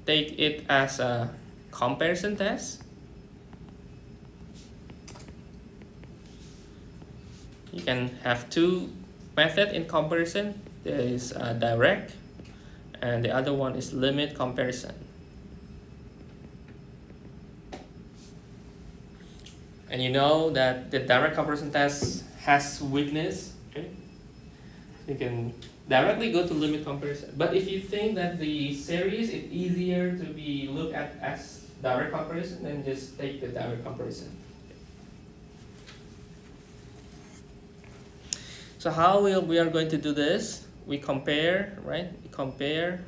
take it as a comparison test. You can have two methods in comparison. There is direct, and the other one is limit comparison. And you know that the direct comparison test has weakness. Okay? You can directly go to limit comparison. But if you think that the series is easier to be looked at as direct comparison, then just take the direct comparison. So how we are going to do this? We compare, right? We compare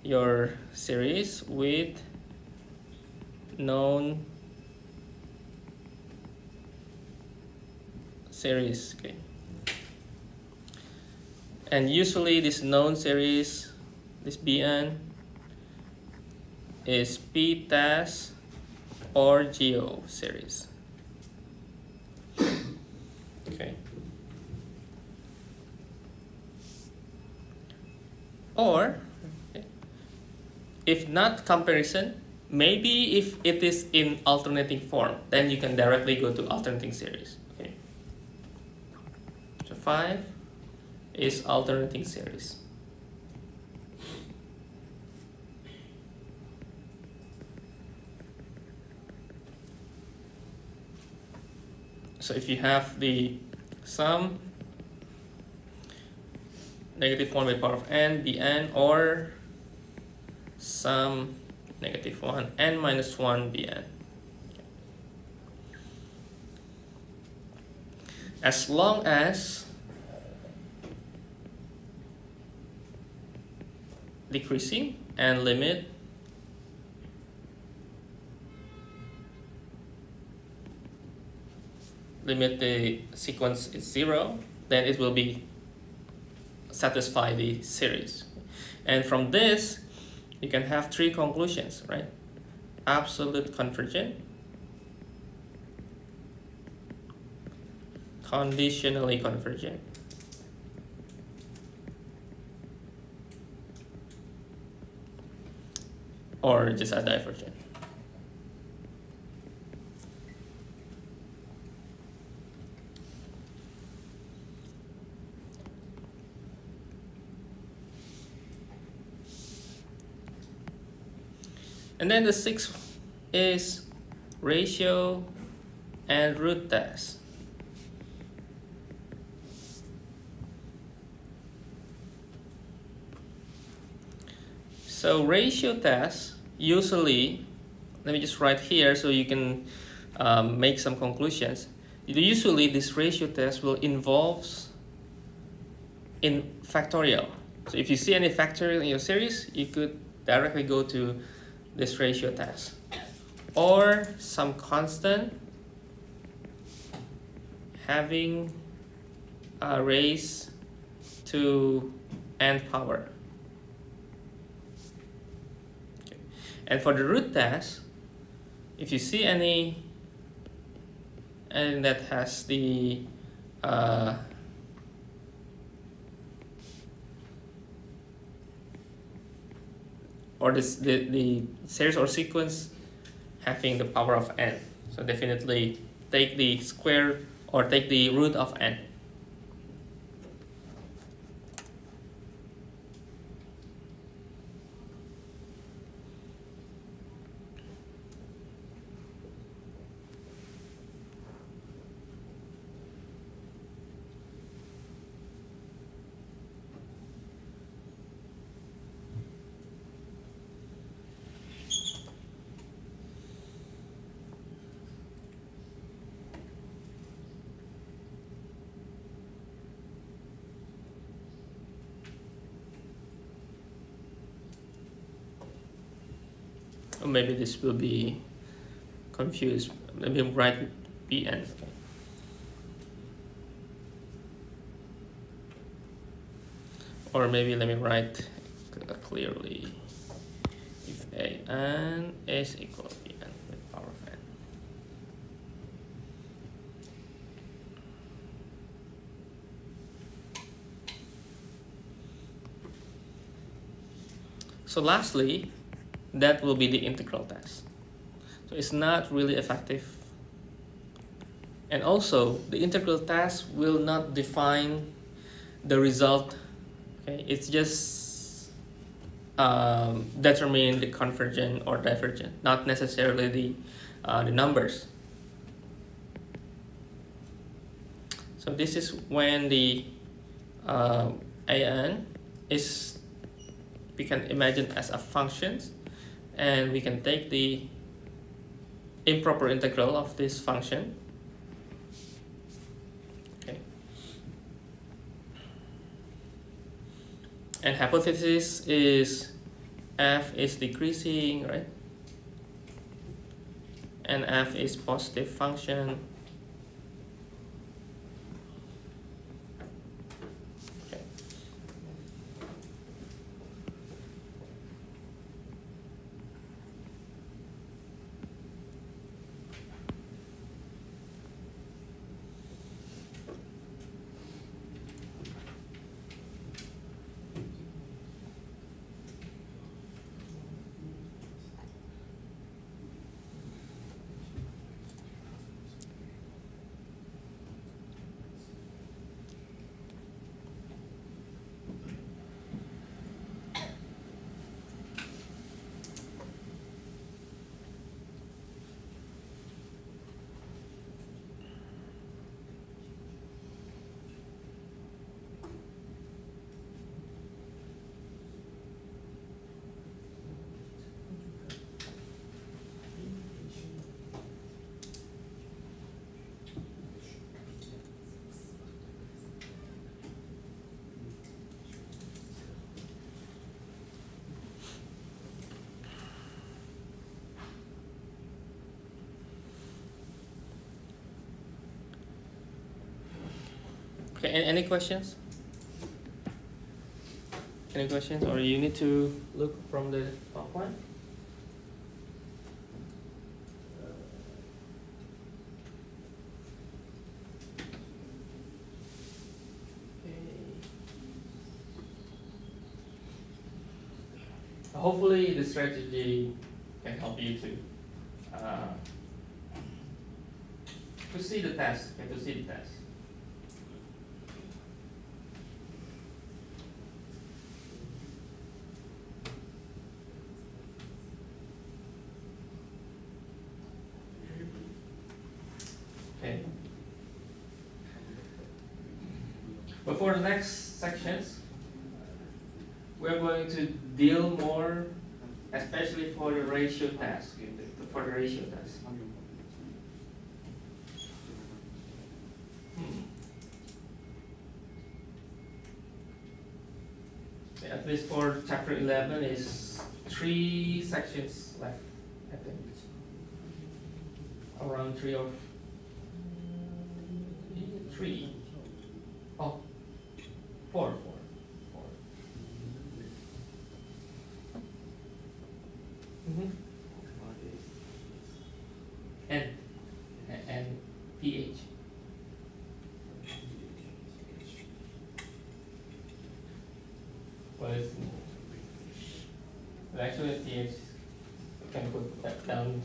your series with known series. Okay. And usually this known series, this Bn, is P test or geo series. Okay. Or, okay, if not comparison, maybe if it is in alternating form, then you can directly go to alternating series. Okay. So 5 is alternating series. So if you have the sum negative 1 by power of n bn, or some negative 1 n minus 1 bn. As long as decreasing and limit the sequence is 0, then it will be satisfy the series. And from this, you can have three conclusions, right? Absolute convergent, conditionally convergent, or just a divergent. And then the sixth is ratio and root test. So ratio test usually, let me just write here so you can make some conclusions. Usually this ratio test will involve in factorial. So if you see any factorial in your series, you could directly go to this ratio test, or some constant having a raise to n power. Okay. And for the root test, if you see any and that has the or the series or sequence having the power of n. So definitely take the square or take the root of n. Or maybe this will be confused. Let me write Bn. Okay. Or maybe let me write clearly if An is equal to Bn with power of n. So lastly, that will be the integral test. So it's not really effective. And also, the integral test will not define the result. Okay, it's just determine the convergent or divergent, not necessarily the numbers. So this is when the An is, we can imagine as a function, and we can take the improper integral of this function. Okay. And hypothesis is f is decreasing, right? And f is positive function. Okay, any questions? Any questions, or you need to look from the top one? Hopefully the strategy can help you to see the test, to see the test. Okay. But for the next sections, we're going to deal more, especially for the ratio test. For the ratio test. At least for chapter 11 is 3 sections left, I think. Around 3 or 3. Oh, 4. And pH. Well, actually pH, you can put that down.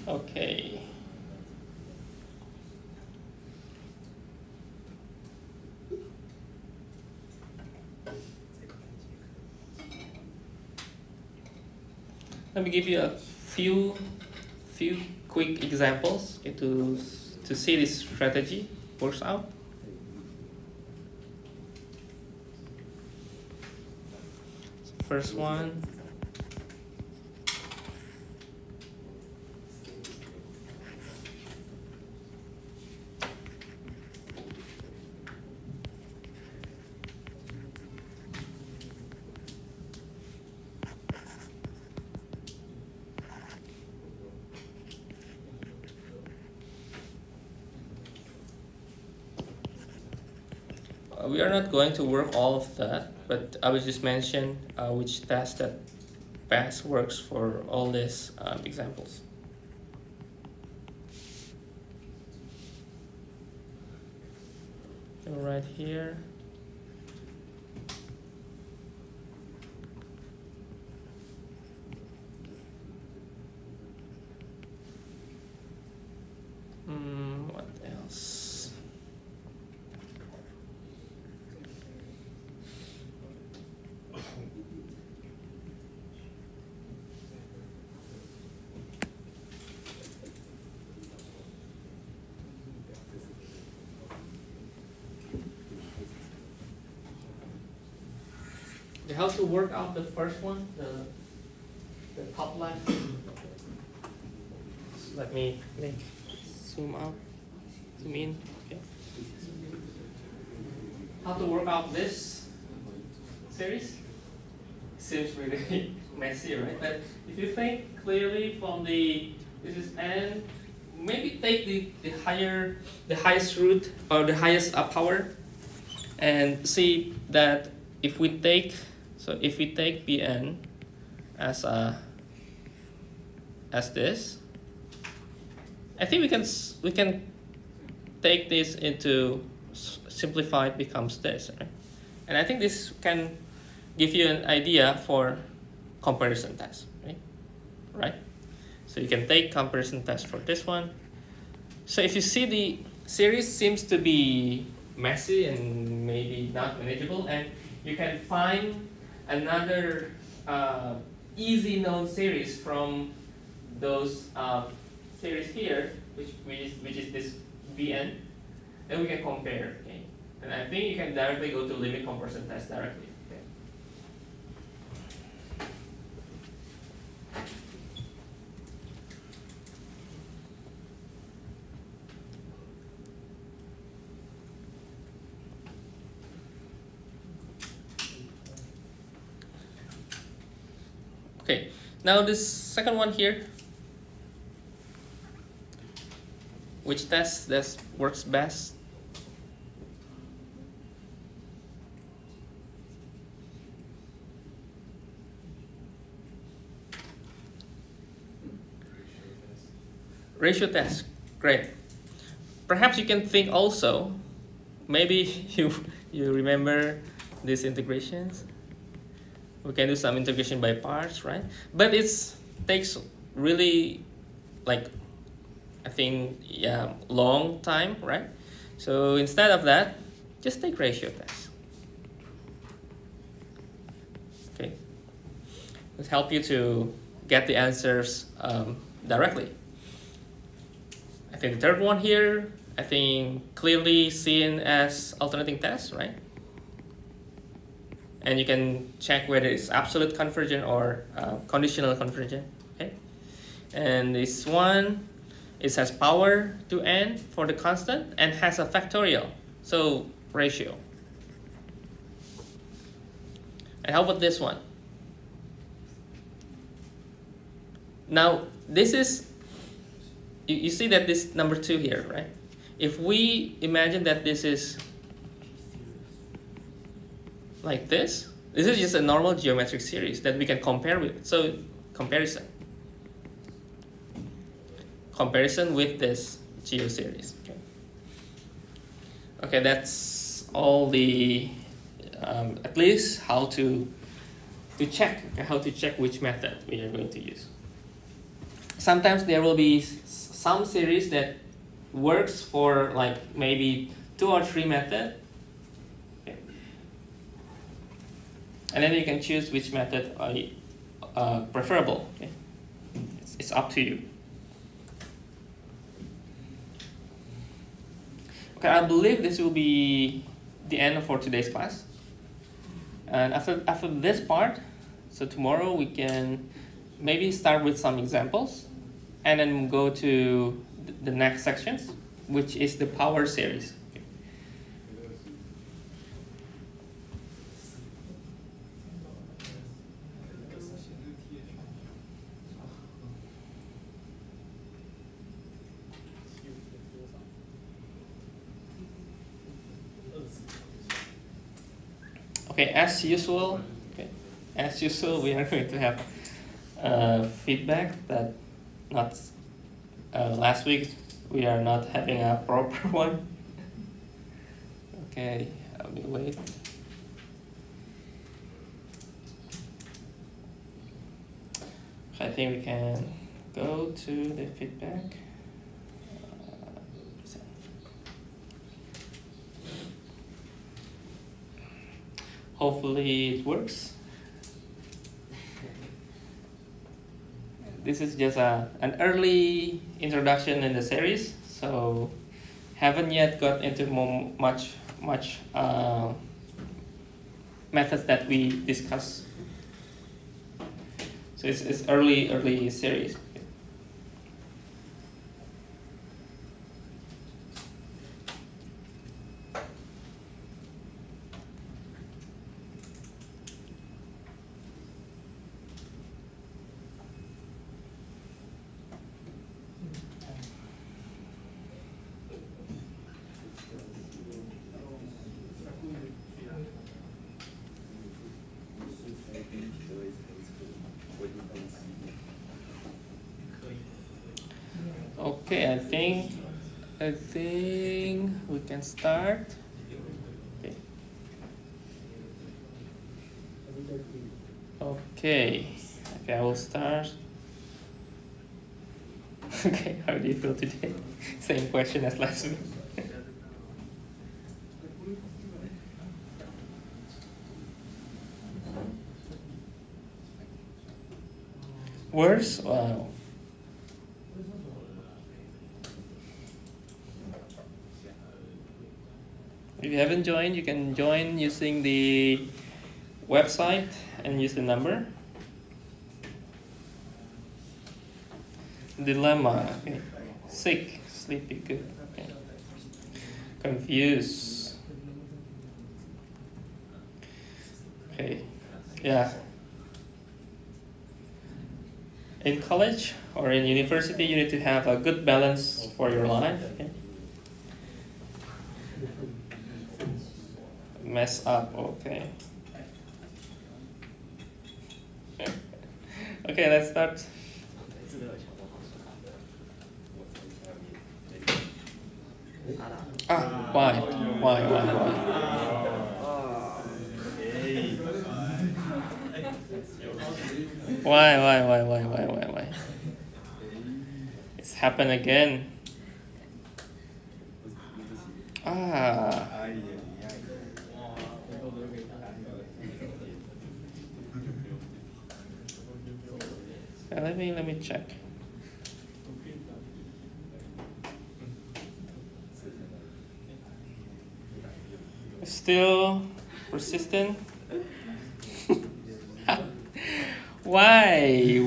Okay. Let me give you a few quick examples to see this strategy works out. First one. We are not going to work all of that, but I will just mention which test that best works for all these examples. So right here. What else? How to work out the first one, the top left. Let me zoom out. You mean? Okay. How to work out this series? Seems really messy, right? But if you think clearly from the, this is n, maybe take The highest root or the highest power, and see that if we take Bn as this, I think we can take this into simplified becomes this, right? And I think this can give you an idea for comparison test, right? So you can take comparison test for this one. So if you see the series seems to be messy and maybe not manageable, and you can find another easy known series from those series here, which is this Vn, then we can compare. Okay, and I think you can directly go to limit comparison test directly. Okay, now this second one here, which test that works best? Ratio test, great. Perhaps you can think also, maybe you remember these integrations. We can do some integration by parts, right? But it takes really, like, I think, yeah, long time, right? So instead of that, just take ratio test. Okay, it'll help you to get the answers directly. I think the third one here, I think clearly seen as alternating test, right? And you can check whether it's absolute convergent or conditional convergent. Okay, and this one, it has power to n for the constant and has a factorial, so ratio. And how about this one? Now this is, you see that this number 2 here, right? If we imagine that this is like this is just a normal geometric series that we can compare with. So comparison with this geo series. Okay, that's all the at least how to check which method we are going to use. Sometimes there will be some series that works for like maybe 2 or 3 methods. And then you can choose which method are preferable. Okay? It's up to you. Okay, I believe this will be the end for today's class. And after this part, so tomorrow we can maybe start with some examples, and then go to the next sections, which is the power series. Okay, as usual, we are going to have feedback that not last week we are not having a proper one. Okay, let me wait. I think we can go to the feedback. Hopefully it works. This is just an early introduction in the series, so haven't yet got into much methods that we discuss. So it's early series. Okay, I think we can start. Okay. Okay, I will start. Okay, how do you feel today? Same question as last week. Worse? Wow. If you haven't joined, you can join using the website and use the number. Dilemma. Okay. Sick, sleepy, good. Okay. Confused. Okay. Yeah. In college or in university, you need to have a good balance for your life. Okay. Mess up, okay. Okay, let's start. Why? Why? It's happened again. Let me check. Still persistent? Why?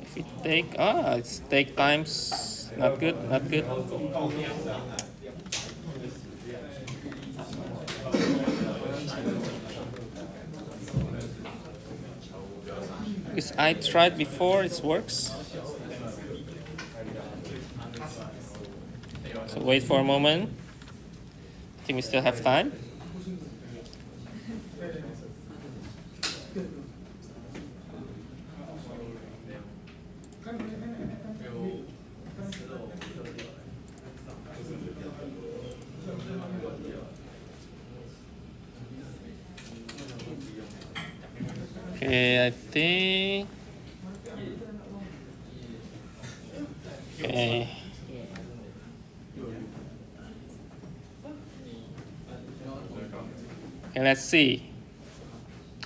If it it's take times. Not good. Because I tried before, it works. So wait for a moment. I think we still have time. Okay, I think. Okay. Okay, let's see.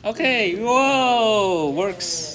Okay, whoa, works.